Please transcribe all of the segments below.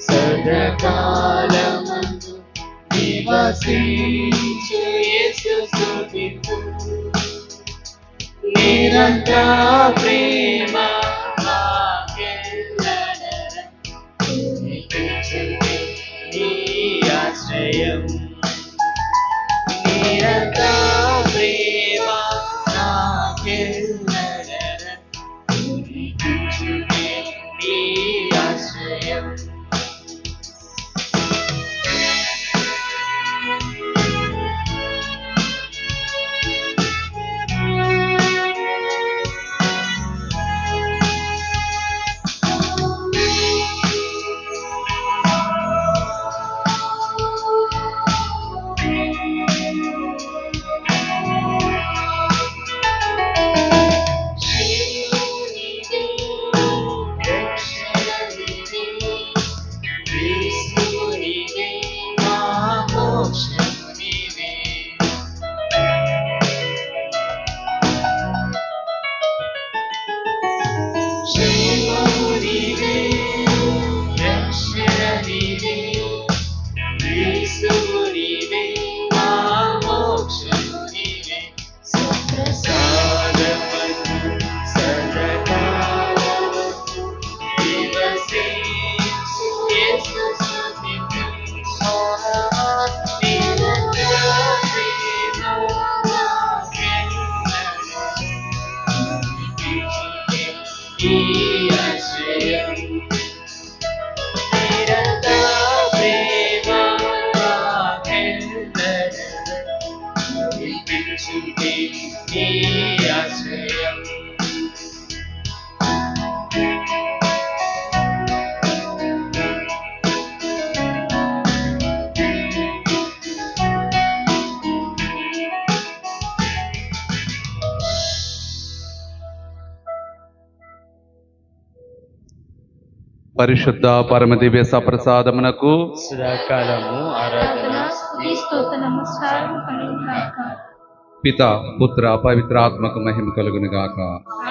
సదాకాలమందు నివసించు యేసు స్తుతింతు నిరంతర ప్రేమ నీ ఆశ్రయం నిరంతర ప్రేమ నీ ఆశ్రయం పరిశుద్ధ పరమ దివ్య సప్రసాదమునకు సదాకాలము ఆరాధన నమస్కారం కలుగుగాక. పిత పుత్ర పవిత్రాత్మక మహిమ కలుగును గాక.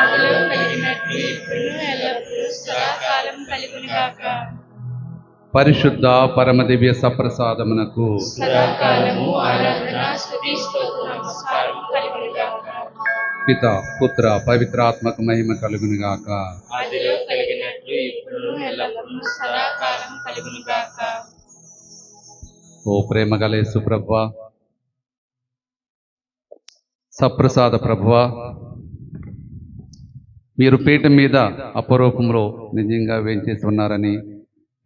ఆదిలో కలిగినట్లు ఇప్పుడును ఎల్లప్పుడూ సదాకాలం కలుగునుగాక. పరిశుద్ధ పరమ దివ్య సప్రసాదమునకు సదాకాలము ఆరాధన నమస్కారం కలుగునుగాక. పిత పుత్ర పవిత్రాత్మక మహిమ కలుగును గాక. ఆదిలో కలిగినట్లు ఇప్పుడును ఎల్లప్పుడూ సదాకాలం కలుగునుగాక. ఓ ప్రేమ గల యేసు ప్రభువా, సప్రసాద ప్రభువా, మీరు పీఠం మీద అపరూపంలో నిజంగా వేంచేసి ఉన్నారని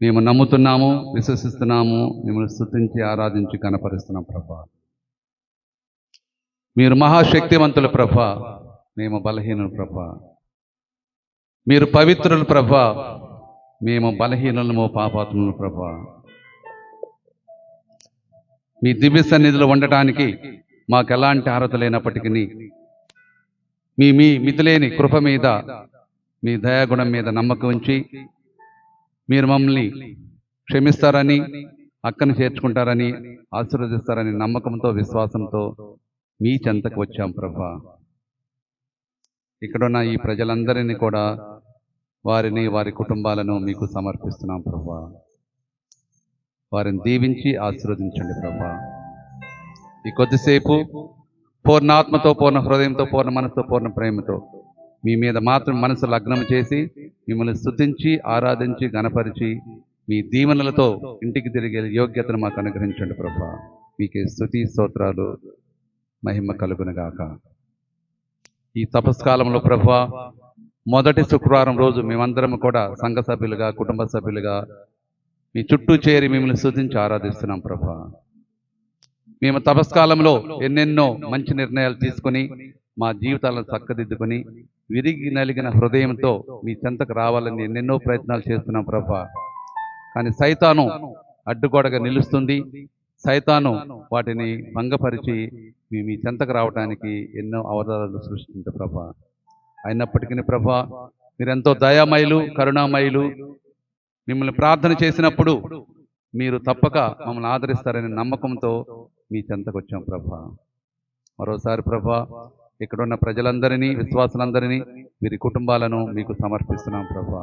మేము నమ్ముతున్నాము, విశ్వసిస్తున్నాము. మిమ్మల్ని స్తుతించి ఆరాధించి కనపరుస్తున్నాం ప్రభా. మీరు మహాశక్తివంతుల ప్రభా, మేము బలహీనులు ప్రభా. మీరు పవిత్రులు ప్రభా, మేము బలహీనులము, పాపాత్ములు ప్రభా. మీ దివ్య సన్నిధిలో ఉండటానికి మాకు ఎలాంటి అర్హత లేనప్పటికీ మీ మితిలేని కృప మీద, మీ దయాగుణం మీద నమ్మకం ఉంచి మీరు మమ్మల్ని క్షమిస్తారని, అక్కను చేర్చుకుంటారని, ఆశీర్వదిస్తారని నమ్మకంతో, విశ్వాసంతో మీ చెంతకు వచ్చాం ప్రభా. ఇక్కడున్న ఈ ప్రజలందరినీ కూడా, వారిని, వారి కుటుంబాలను మీకు సమర్పిస్తున్నాం ప్రభా. వారిని దీవించి ఆశీర్వదించండి ప్రభా. ఈ కొద్దిసేపు పూర్ణాత్మతో, పూర్ణ హృదయంతో, పూర్ణ మనసుతో, పూర్ణ ప్రేమతో మీ మీద మాత్రం మనసు లగ్నం చేసి మిమ్మల్ని స్తుతించి ఆరాధించి గణపరిచి మీ దీవెనలతో ఇంటికి తిరిగే యోగ్యతను మాకు అనుగ్రహించండి ప్రభా. మీకే స్తుతి స్తోత్రాలు, మహిమ కలుగునుగాక. ఈ తపస్కాలంలో ప్రభువా, మొదటి శుక్రవారం రోజు మేమందరం కూడా సంఘ సభ్యులుగా, కుటుంబ సభ్యులుగా మీ చుట్టూ చేరి మిమ్మల్ని స్తుతించి ఆరాధిస్తున్నాం ప్రభా. మేము తపస్కాలంలో ఎన్నెన్నో మంచి నిర్ణయాలు తీసుకుని మా జీవితాలను చక్కదిద్దుకొని విరిగి నలిగిన హృదయంతో మీ చెంతకు రావాలని ఎన్నెన్నో ప్రయత్నాలు చేస్తున్నాం ప్రభా. కానీ సైతాను అడ్డుగోడగా నిలుస్తుంది. సైతాను వాటిని భంగపరిచి మీ చెంతకు రావడానికి ఎన్నో అవతారాలు సృష్టించే ప్రభా. అయినప్పటికీ ప్రభా, మీరెంతో దయామయులు, కరుణామయులు. మిమ్మల్ని ప్రార్థన చేసినప్పుడు మీరు తప్పక మమ్మల్ని ఆదరిస్తారనే నమ్మకంతో మీ చెంతకు వచ్చాం ప్రభా. మరోసారి ప్రభా, ఇక్కడున్న ప్రజలందరినీ, విశ్వాసులందరినీ, వీరి కుటుంబాలను మీకు సమర్పిస్తున్నాం ప్రభా.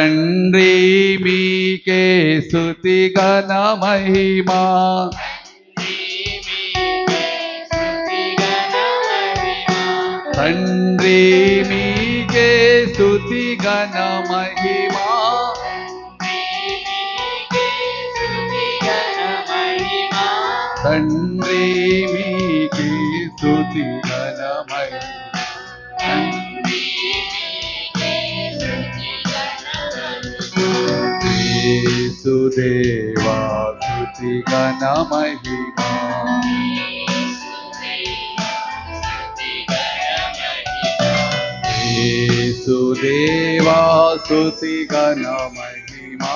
తండ్రి మీకే స్తుతి ఘన మహిమా. తండ్రి మీకే స్తుతి ఘన మహిమా. తండ్రి మీకే స్తుతి ఘన మహిమా. యేసుదేవా స్తుతి ఘన మహిమా. యేసుదేవా స్తుతి ఘన మహిమా.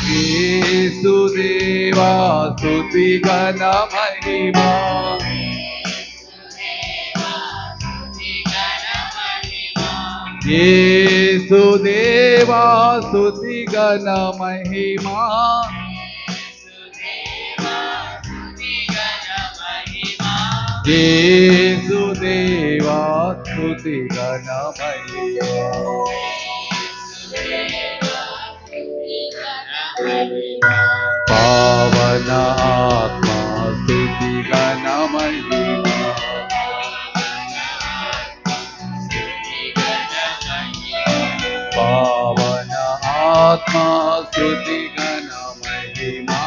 యేసుదేవా స్తుతి ఘన మహిమా. యేసుదేవా స్తుతి ఘన మహిమా. యేసుదేవా స్తుతి ఘన మహిమా. పావన ఆత్మ స్తుతి ఘన మహిమా. పావన ఆత్మ స్తుతి ఘన మహిమా.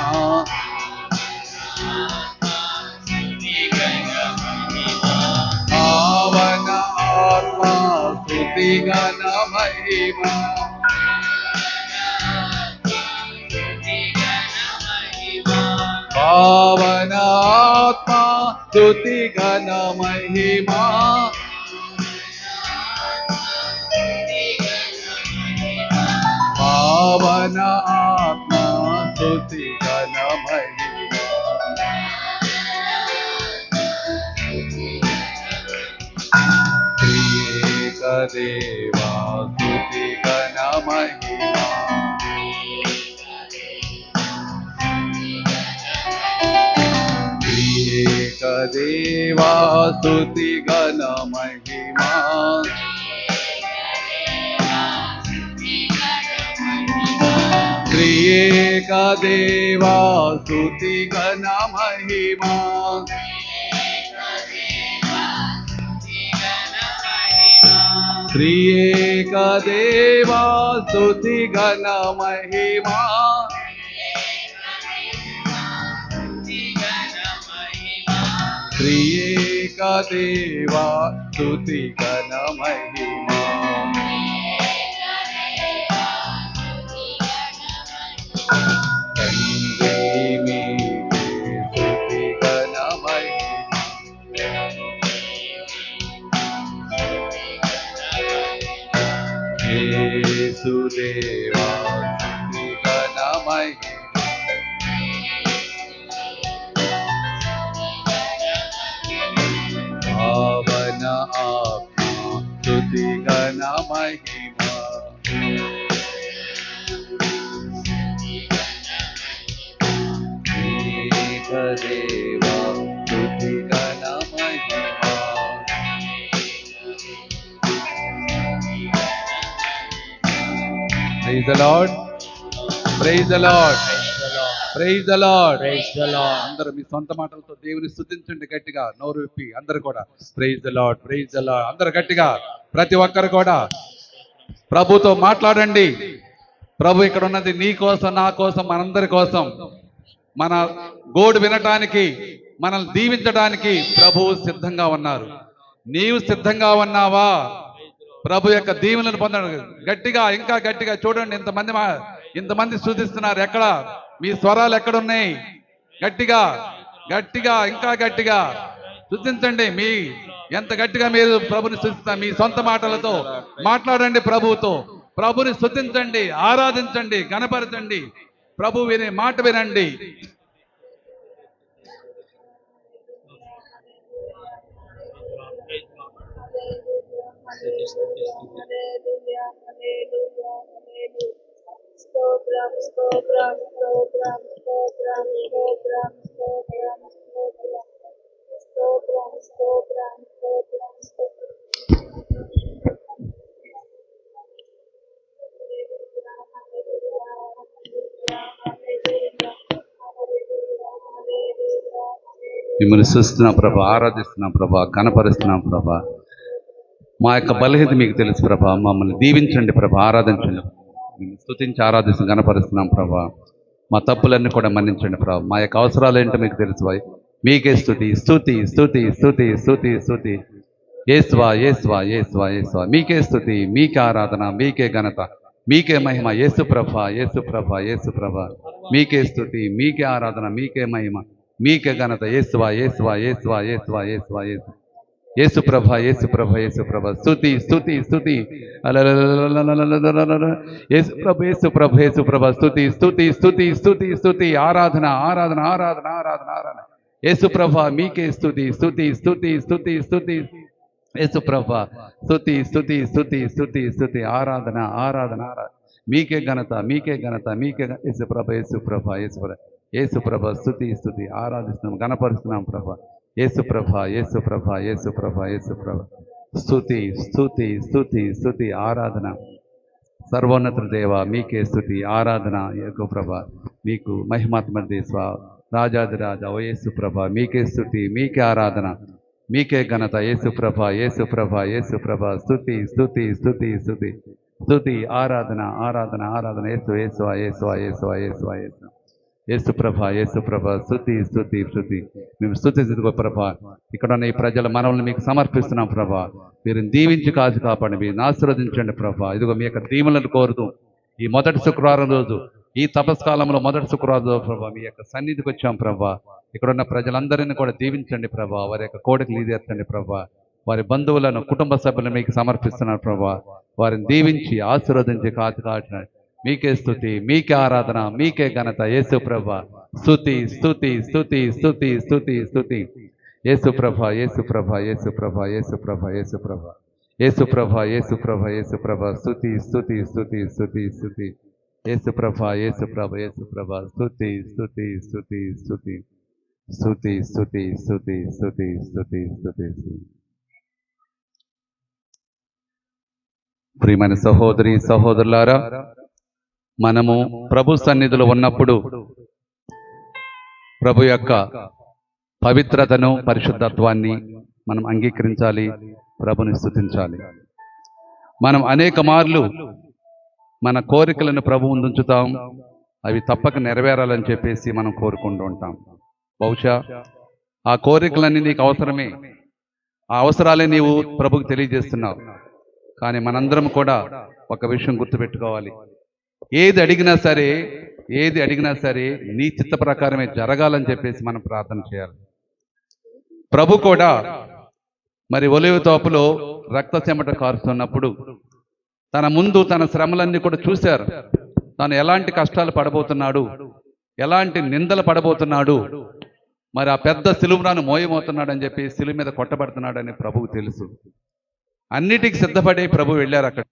పావన ఆత్మ స్తుతి ఘన మహిమా. పావన ఆత్మ స్తుతి ఘన మహిమా. పావన ఆత్మ స్తుతి ఘన మహిమా. త్రియేక దేవా స్తుతి ఘన మహిమా. త్రియేక దేవా స్తుతి ఘన మహిమా. త్రియేక దేవా స్తుతి ఘన మహిమా. త్రియేక దేవా స్తుతి ఘన మహిమా. త్రియేక దేవా స్తుతి ఘన మహిమా. తండ్రి మీకే స్తుతి ఘన మహిమా. యేసుదేవా స్తుతి ఘన మహిమా. పావన ఆత్మ స్తుతి ఘన మహిమా. ఏకదేవా స్తుతి ఘన మహిమా. Praise the Lord. Praise the Lord. Praise the Lord. Praise the Lord. అందరూ మీ సొంత మాటలతో దేవుని స్తుతించండి గట్టిగా, నోరు విప్పి అందరూ కూడా. Praise the lord, praise the lord. అందరూ గట్టిగా, ప్రతి ఒక్కరు కూడా ప్రభుతో మాట్లాడండి. ప్రభు ఇక్కడ ఉన్నది నీ కోసం, నా కోసం, మనందరి కోసం. మన గోడు వినటానికి, మనల్ని దీవించడానికి ప్రభువు సిద్ధంగా ఉన్నారు. నీవు సిద్ధంగా ఉన్నావా? ప్రభు యొక్క దీవెనలను పొందడానికి గట్టిగా, ఇంకా గట్టిగా చూడండి. ఇంతమంది స్తుతిస్తున్నారు. ఎక్కడ మీ స్వరాలు ఎక్కడున్నాయి? గట్టిగా గట్టిగా, ఇంకా గట్టిగా స్తుతించండి. ఎంత గట్టిగా మీరు ప్రభుని స్తుతిస్తారు, మీ సొంత మాటలతో మాట్లాడండి. ప్రభువుతో ప్రభుని స్తుతించండి, ఆరాధించండి, గణపరచండి. ప్రభు వినే మాట వినండి. స్తోత్రం స్తోత్రం స్తోత్రం స్తోత్రం స్తోత్రం స్తోత్రం స్తోత్రం స్తోత్రం స్తోత్రం స్తోత్రం స్తోత్రం మిమ్మల్ని చూస్తున్నాం ప్రభా, ఆరాధిస్తున్నాం ప్రభా, కనపరుస్తున్నాం ప్రభా. మా యొక్క బలహీనత మీకు తెలుసు ప్రభా. మమ్మల్ని దీవించండి ప్రభా, ఆరాధించండి. మేము స్తుతించి ఆరాధిస్తున్నాం, కనపరుస్తున్నాం ప్రభా. మా తప్పులన్నీ కూడా మన్నించండి ప్రభా. మా యొక్క అవసరాలు ఏంటో మీకు తెలుసు. మీకే స్తుతి స్తుతి స్తుతి స్తుతి స్తుతి స్తుతి. యేసువా యేసువా యేసువా యేసువా. మీకే స్తుతి, మీకే ఆరాధన, మీకే ఘనత, మీకే మహిమ. యేసు ప్రభ యేసు ప్రభ యేసు ప్రభ. మీకే స్తుతి, మీకే ఆరాధన, మీకే మహిమ, మీకే ఘనత. యేసువా యేసువా యేసువా యేసువా యేసువా యేసు. యేసు ప్రభ యేసు ప్రభ యేసు ప్రభ. స్తుతి స్తుతి స్తుతి. యేసు ప్రభ యేసు ప్రభ యేసు ప్రభ. స్తుతి స్తుతి స్తుతి స్తుతి స్తుతి. ఆరాధన ఆరాధన ఆరాధన ఆరాధన ఆరాధన. యేసు ప్రభ మీకే స్తుతి స్తుతి స్తుతి స్తుతి స్తుతి. యేసు ప్రభ స్తుతి స్తుతి స్తుతి స్తుతి స్తుతి. ఆరాధన ఆరాధన ఆరాధన. మీకే ఘనత, మీకే ఘనత, మీకే యేసు ప్రభ యేసు ప్రభ యేసు ప్రభ యేసు ప్రభ. స్తుతి స్తుతి ఆరాధిస్తున్నాం, గణపరుస్తున్నాం ప్రభ. యేసు ప్రభ యేసు ప్రభ యేసు ప్రభ యేసు ప్రభ. స్తుతి స్తుతి స్తుతి స్తుతి ఆరాధన. సర్వోన్నత దేవ మీకే స్తుతి ఆరాధన. యేసు ప్రభ మీకు మహిమాత్మ దేశ రాజాదిరాజ ఓ యేసు ప్రభ మీకే స్తుతి, మీకే ఆరాధన, మీకే ఘనత. యేసు ప్రభ యేసు ప్రభ యేసు ప్రభ. స్తుతి స్తుతి స్తుతి స్తుతి స్తుతి ఆరాధన ఆరాధన ఆరాధన. యేసు యేసు యేసు యేసు యేసు యేసు. యేసు ప్రభ యేసు ప్రభ. స్తుతి స్తుతి స్తుతి. మేము స్తుతించుకో ప్రభ. ఇక్కడ ఉన్న ఈ ప్రజల మనల్ని మీకు సమర్పిస్తున్నాం ప్రభ. మీరు దీవించి కాచు కాపాడి, మీరు ఆశీర్వదించండి ప్రభ. ఇదిగో మీ యొక్క దీవులను కోరుతూ ఈ మొదటి శుక్రవారం రోజు, ఈ తపస్కాలంలో మొదటి శుక్రవారం రోజు ప్రభ మీ యొక్క సన్నిధికి వచ్చాం ప్రభ. ఇక్కడ ఉన్న ప్రజలందరినీ కూడా దీవించండి ప్రభా. వారి యొక్క కోరికలు ఈడేర్చండి ప్రభా. వారి బంధువులను, కుటుంబ సభ్యులను మీకు సమర్పిస్తున్నారు ప్రభా. వారిని దీవించి ఆశీర్వదించి కాచినాడు. మీకే స్తుతి, మీకే ఆరాధన, మీకే ఘనత. యేసు ప్రభా స్తుతి స్తుతి స్తుతి స్తుతి స్తుతి స్తుతి. యేసు ప్రభా యేసు ప్రభా యేసు ప్రభా యేసు ప్రభా యేసు ప్రభా యేసు ప్రభా యేసు ప్రభా యేసు ప్రభా. స్తుతి స్తుతి స్తుతి స్తుతి స్తుతి. యేసు ప్రభా యేసు ప్రభా యేసు ప్రభా. స్తుతి స్తుతి స్తుతి స్తుతి స్తుతి స్తుతి స్తుతి స్తుతి స్తుతి స్తుతి. ప్రియమైన సహోదరి సహోదరులారా, మనము ప్రభు సన్నిధిలో ఉన్నప్పుడు ప్రభు యొక్క పవిత్రతను, పరిశుద్ధత్వాన్ని మనం అంగీకరించాలి, ప్రభుని స్తుతించాలి. మనం అనేక మార్లు మన కోరికలను ప్రభు ముందుంచుతాం. అవి తప్పక నెరవేరాలని చెప్పేసి మనం కోరుకుంటూ ఉంటాం. బహుశా ఆ కోరికలన్నీ నీకు అవసరమే, ఆ అవసరాలే నీవు ప్రభుకు తెలియజేస్తున్నావు. కానీ మనందరం కూడా ఒక విషయం గుర్తుపెట్టుకోవాలి. ఏది అడిగినా సరే నీ చిత్త ప్రకారమే జరగాలని చెప్పేసి మనం ప్రార్థన చేయాలి. ప్రభు కూడా మరి ఒలివ తోపులో రక్త చెమట కారుస్తున్నప్పుడు తన ముందు తన శ్రమలన్నీ కూడా చూశారు. తాను ఎలాంటి కష్టాలు పడబోతున్నాడు, ఎలాంటి నిందలు పడబోతున్నాడు, మరి ఆ పెద్ద సిలువను మోయమవుతున్నాడు అని చెప్పి సిలువ మీద కొట్టబడుతున్నాడని ప్రభువు తెలుసు. అన్నిటికీ సిద్ధపడి ప్రభు వెళ్ళారు అక్కడ.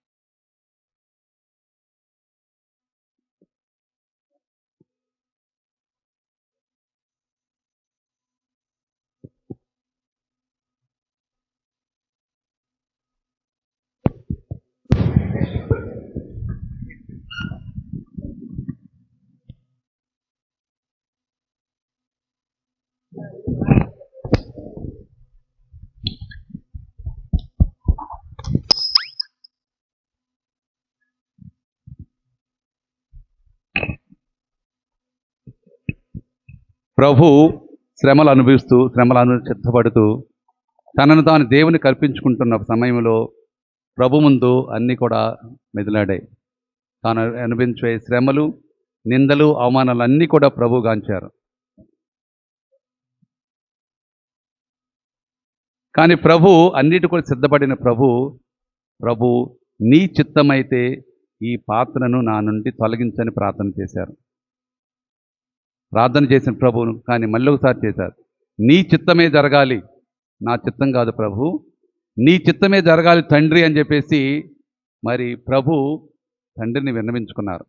ప్రభు శ్రమలు సిద్ధపడుతూ తనను తాను దేవుని కల్పించుకుంటున్న సమయంలో ప్రభు ముందు అన్నీ కూడా మెదిలాడాయి. తాను అనుభవించే శ్రమలు, నిందలు, అవమానాలు అన్నీ కూడా ప్రభు గాంచారు. కానీ ప్రభు అన్నిటి కూడా సిద్ధపడిన ప్రభు నీ చిత్తమైతే ఈ పాత్రను నా నుండి తొలగించని ప్రార్థన చేశారు. ప్రార్థన చేసిన ప్రభువును కానీ మళ్ళీ ఒకసారి చేశారు. నీ చిత్తమే జరగాలి, నా చిత్తం కాదు ప్రభు, నీ చిత్తమే జరగాలి తండ్రి అని చెప్పేసి మరి ప్రభు తండ్రిని విన్నవించుకున్నారు.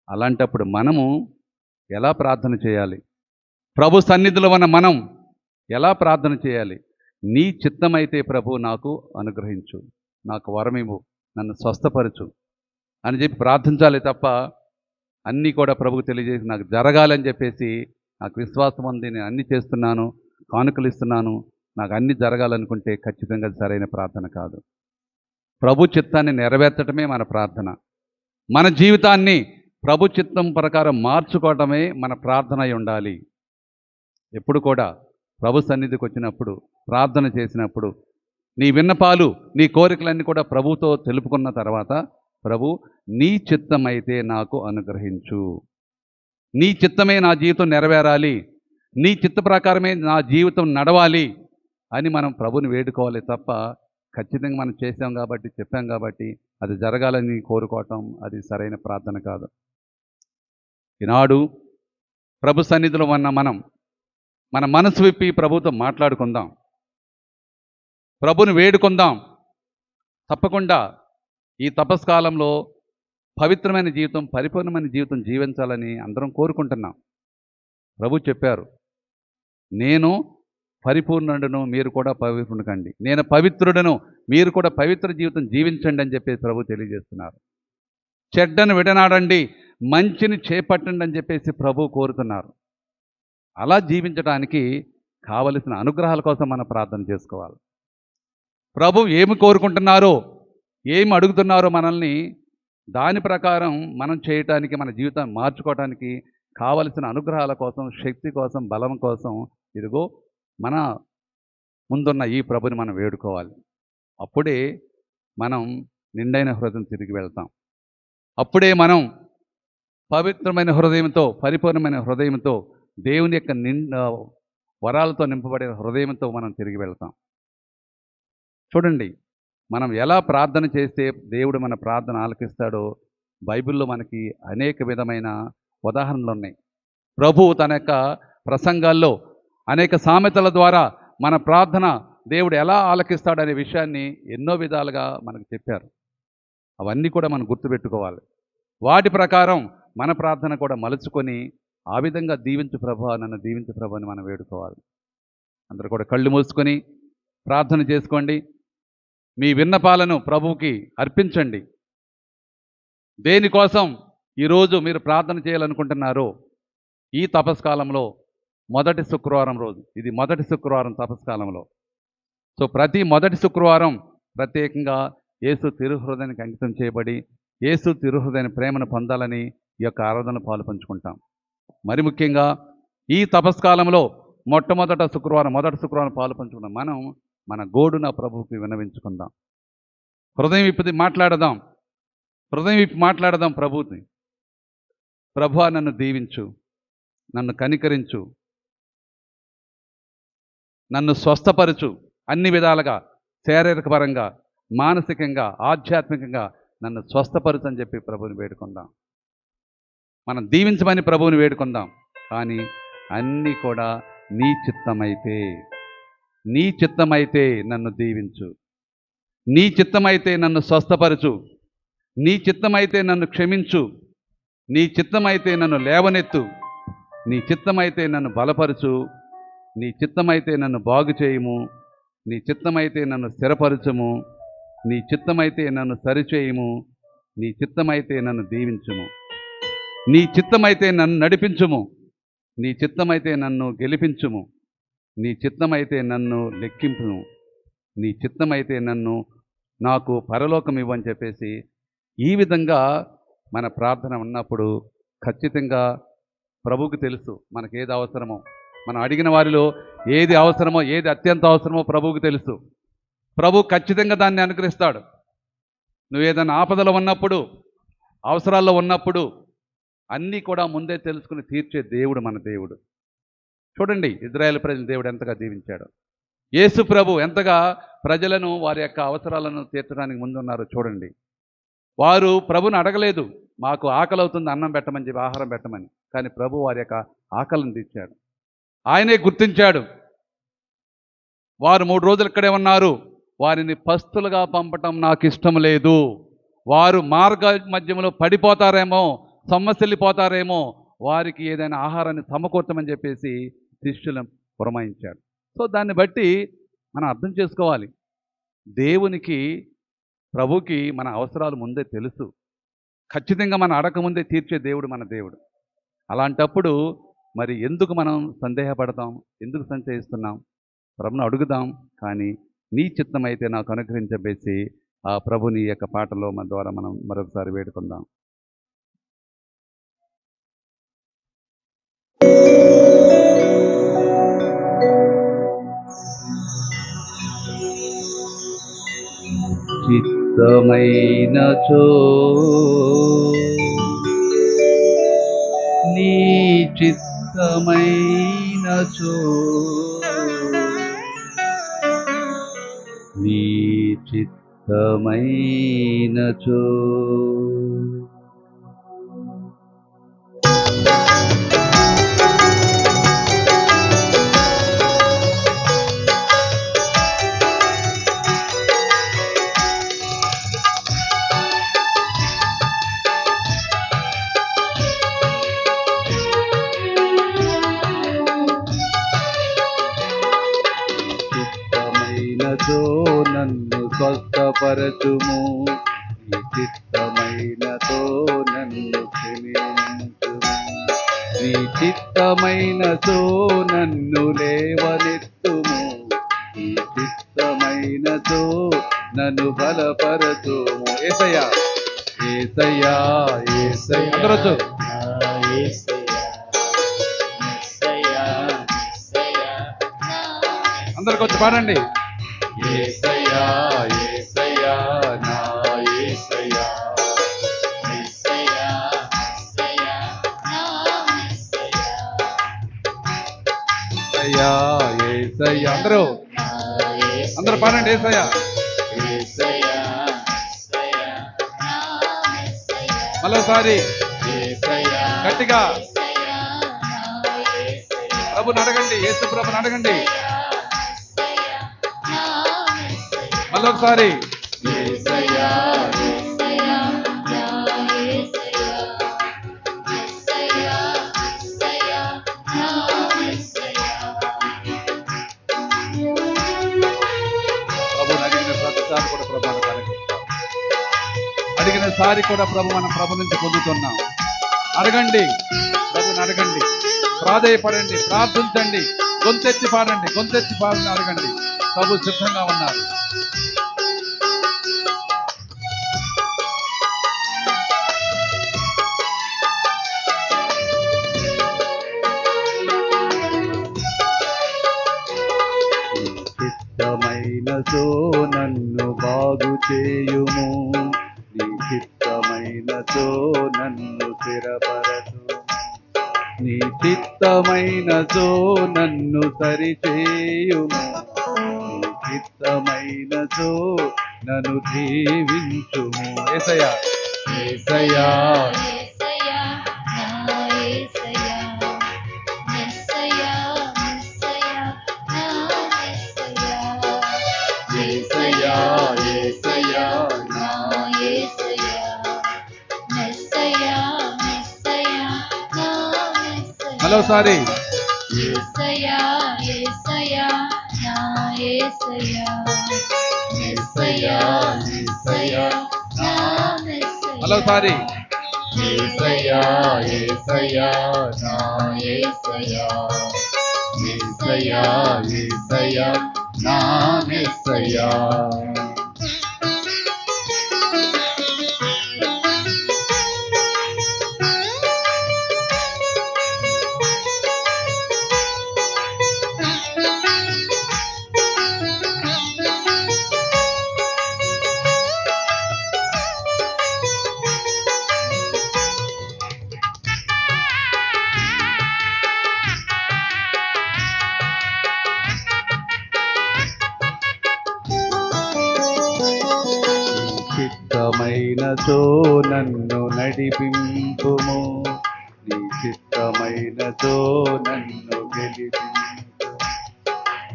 అలాంటప్పుడు మనము ఎలా ప్రార్థన చేయాలి? ప్రభు సన్నిధిలో ఉన్న మనం ఎలా ప్రార్థన చేయాలి? నీ చిత్తమైతే ప్రభు నాకు అనుగ్రహించు, నాకు వరమివ్వు, నన్ను స్వస్థపరచు అని చెప్పి ప్రార్థించాలి తప్ప అన్నీ కూడా ప్రభుకు తెలియజేసి నాకు జరగాలని చెప్పేసి నాకు విశ్వాసం ఉంది, నేను అన్నీ చేస్తున్నాను, కానుకలు ఇస్తున్నాను, నాకు అన్ని జరగాలనుకుంటే ఖచ్చితంగా అది సరైన ప్రార్థన కాదు. ప్రభు చిత్తాన్ని నెరవేర్చడమే మన ప్రార్థన. మన జీవితాన్ని ప్రభు చిత్తం ప్రకారం మార్చుకోవటమే మన ప్రార్థన అయి ఉండాలి. ఎప్పుడు కూడా ప్రభు సన్నిధికి వచ్చినప్పుడు, ప్రార్థన చేసినప్పుడు నీ విన్నపాలు, నీ కోరికలన్నీ కూడా ప్రభుతో తెలుపుకున్న తర్వాత, ప్రభు నీ చిత్తమైతే నాకు అనుగ్రహించు, నీ చిత్తమే నా జీవితం నెరవేరాలి, నీ చిత్త ప్రకారమే నా జీవితం నడవాలి అని మనం ప్రభుని వేడుకోవాలి తప్ప, ఖచ్చితంగా మనం చేసాం కాబట్టి, చెప్పాం కాబట్టి అది జరగాలని కోరుకోవటం అది సరైన ప్రార్థన కాదు. ఈనాడు ప్రభు సన్నిధిలో ఉన్న మనం మన మనసు విప్పి ప్రభుతో మాట్లాడుకుందాం, ప్రభుని వేడుకుందాం. తప్పకుండా ఈ తపస్కాలంలో పవిత్రమైన జీవితం, పరిపూర్ణమైన జీవితం జీవించాలని అందరం కోరుకుంటున్నాం. ప్రభు చెప్పారు, నేను పరిపూర్ణుడను, మీరు కూడా పవిత్రుడు కండి. నేను పవిత్రుడను, మీరు కూడా పవిత్ర జీవితం జీవించండి అని చెప్పేసి ప్రభు తెలియజేస్తున్నారు. చెడ్డను విడనాడండి, మంచిని చేపట్టండి అని చెప్పేసి ప్రభు కోరుతున్నారు. అలా జీవించడానికి కావలసిన అనుగ్రహాల కోసం మనం ప్రార్థన చేసుకోవాలి. ప్రభు ఏమి కోరుకుంటున్నారో, ఏమి అడుగుతున్నారో మనల్ని, దాని ప్రకారం మనం చేయటానికి, మన జీవితాన్ని మార్చుకోవటానికి కావలసిన అనుగ్రహాల కోసం, శక్తి కోసం, బలం కోసం ఇదిగో మన ముందున్న ఈ ప్రభుని మనం వేడుకోవాలి. అప్పుడే మనం నిండైన హృదయం తిరిగి వెళ్తాం. అప్పుడే మనం పవిత్రమైన హృదయంతో, పరిపూర్ణమైన హృదయంతో, దేవుని యొక్క వరాలతో నింపబడిన హృదయంతో మనం తిరిగి వెళ్తాం. చూడండి, మనం ఎలా ప్రార్థన చేస్తే దేవుడు మన ప్రార్థన ఆలకిస్తాడో బైబిల్లో మనకి అనేక విధమైన ఉదాహరణలు ఉన్నాయి. ప్రభువు తన యొక్క ప్రసంగాల్లో అనేక సామెతల ద్వారా మన ప్రార్థన దేవుడు ఎలా ఆలకిస్తాడనే విషయాన్ని ఎన్నో విధాలుగా మనకు చెప్పారు. అవన్నీ కూడా మనం గుర్తుపెట్టుకోవాలి. వాటి ప్రకారం మన ప్రార్థన కూడా మలుచుకొని ఆ విధంగా దీవించు ప్రభు, నన్ను దీవించు ప్రభు అని మనం వేడుకోవాలి. అందరూ కూడా కళ్ళు మూసుకొని ప్రార్థన చేసుకోండి. మీ విన్నపాలను ప్రభువుకి అర్పించండి. దేనికోసం ఈరోజు మీరు ప్రార్థన చేయాలనుకుంటున్నారో, ఈ తపస్కాలంలో మొదటి శుక్రవారం రోజు, ఇది మొదటి శుక్రవారం తపస్కాలంలో. సో ప్రతి మొదటి శుక్రవారం ప్రత్యేకంగా యేసు తిరుహృదయానికి అంకితం చేయబడి, యేసు తిరుహృదయాన్ని ప్రేమను పొందాలని ఈ యొక్క ఆరాధనలో పాలు పంచుకుంటాం. మరి ముఖ్యంగా ఈ తపస్కాలంలో మొట్టమొదటి శుక్రవారం పాలు పంచుకున్నాం. మనం మన గోడున ప్రభువుకి విన్నవించుకుందాం. హృదయం విప్పి మాట్లాడదాం ప్రభువుని. ప్రభువా, నన్ను దీవించు, నన్ను కనికరించు, నన్ను స్వస్థపరచు, అన్ని విధాలుగా, శారీరక పరంగా, మానసికంగా, ఆధ్యాత్మికంగా నన్ను స్వస్థపరచు అని చెప్పి ప్రభువుని వేడుకుందాం. మనం దీవించమని ప్రభువుని వేడుకుందాం. కానీ అన్నీ కూడా నీ చిత్తమైతే నన్ను దీవించు, నీ చిత్తమైతే నన్ను స్వస్థపరచు, నీ చిత్తమైతే నన్ను క్షమించు, నీ చిత్తమైతే నన్ను లేవనెత్తు, నీ చిత్తమైతే నన్ను బలపరచు, నీ చిత్తమైతే నన్ను బాగు చేయము, నీ చిత్తమైతే నన్ను స్థిరపరచుము, నీ చిత్తమైతే నన్ను సరిచేయము, నీ చిత్తమైతే నన్ను దీవించుము, నీ చిత్తమైతే నన్ను నడిపించుము, నీ చిత్తమైతే నన్ను గెలిపించుము, నీ చిత్తమైతే నన్ను లెక్కింపును, నీ చిత్తమైతే నాకు పరలోకం ఇవ్వని చెప్పేసి ఈ విధంగా మన ప్రార్థన ఉన్నప్పుడు ఖచ్చితంగా ప్రభువుకి తెలుసు మనకు ఏది అవసరమో. మనం అడిగిన వారిలో ఏది అవసరమో, ఏది అత్యంత అవసరమో ప్రభువుకి తెలుసు. ప్రభు ఖచ్చితంగా దాన్ని అనుగ్రహిస్తాడు. నువ్వు ఏదైనా ఆపదలో ఉన్నప్పుడు, అవసరాల్లో ఉన్నప్పుడు అన్నీ కూడా ముందే తెలుసుకుని తీర్చే దేవుడు మన దేవుడు. చూడండి, ఇజ్రాయేల్ ప్రజల దేవుడు ఎంతగా దీవించాడు. యేసు ప్రభు ఎంతగా ప్రజలను వారి యొక్క అవసరాలను తీర్చడానికి ముందున్నారో చూడండి. వారు ప్రభుని అడగలేదు, మాకు ఆకలి అవుతుంది, అన్నం పెట్టమని చెప్పి, ఆహారం పెట్టమని. కానీ ప్రభు వారి యొక్క ఆకలిని తీర్చాడు. ఆయనే గుర్తించాడు. వారు 3 రోజులు ఇక్కడే ఉన్నారు, వారిని పస్తులుగా పంపటం నాకు ఇష్టం లేదు, వారు మార్గ మధ్యంలో పడిపోతారేమో, సొమ్మసిల్లిపోతారేమో, వారికి ఏదైనా ఆహారాన్ని సమకూర్చమని చెప్పేసి శిష్యులను పురమాయించాడు. సో దాన్ని బట్టి మనం అర్థం చేసుకోవాలి, దేవునికి, ప్రభుకి మన అవసరాలు ముందే తెలుసు. ఖచ్చితంగా మన అడగ ముందే తీర్చే దేవుడు మన దేవుడు. అలాంటప్పుడు మరి ఎందుకు మనం సందేహపడతాం, ఎందుకు సంశయిస్తున్నాం? ప్రభుని అడుగుదాం, కానీ నీ చిత్తమైతే నాకు అనుగ్రహించబేసి ఆ ప్రభుని యొక్క పాటలో మన ద్వారా మనం మరొకసారి వేడుకుందాం. చిత్తమైనచో నీ చిత్తమైనచో నీ చిత్తమైనచో చిత్తమైనచో నన్ను స్వస్థపరచుము, నీ చిత్తమైనతో నన్ను క్షమించుము, నీ చిత్తమైనతో నన్ను లేవనెత్తుము, నీ చిత్తమైనతో నన్ను బలపరచుము. యేసయ్యా యేసయ్యా యేసయ్యా అందరూ అందరికి వచ్చి పాడండి. యేసయ్యా యేసయ్యా నా యేసయ్యా యేసయ్యా యేసయ్యా అందరూ పాడండి. యేసయ్యా మరోసారి గట్టిగా ప్రభుని అడగండి, యేసు ప్రభుని అడగండి. మళ్ళొకసారి అడిగినసారి కూడా ప్రభు మనం ప్రభు నుంచి పొందుతున్నాం. అడగండి, ప్రభుని అడగండి, ప్రాధేయపడండి, ప్రార్థించండి, గొంతెత్తి పాడండి, గొంతెత్తి పాడండి, అడగండి. ప్రభు సిద్ధంగా ఉన్నారు. చిత్తమైనతో నన్ను బాగు చేయుము, నీ చిత్తమైనతో నన్ను స్థిరపరచుము, నీ చిత్తమైనతో నన్ను సరిచేయుము, నీ చిత్తమైనతో నన్ను దీవించుము. యేసయ్యా యేసయ్యా మరోసారి మరోసారి యేసయ్యా యేసయ్యా నా యేసయ్యా యేసయ్యా యేసయ్యా నా యేసయ్యా. చిత్తమైనతో నన్ను నడిపింపుము, నీ చిత్తమైనతో నన్ను గెలిపించు,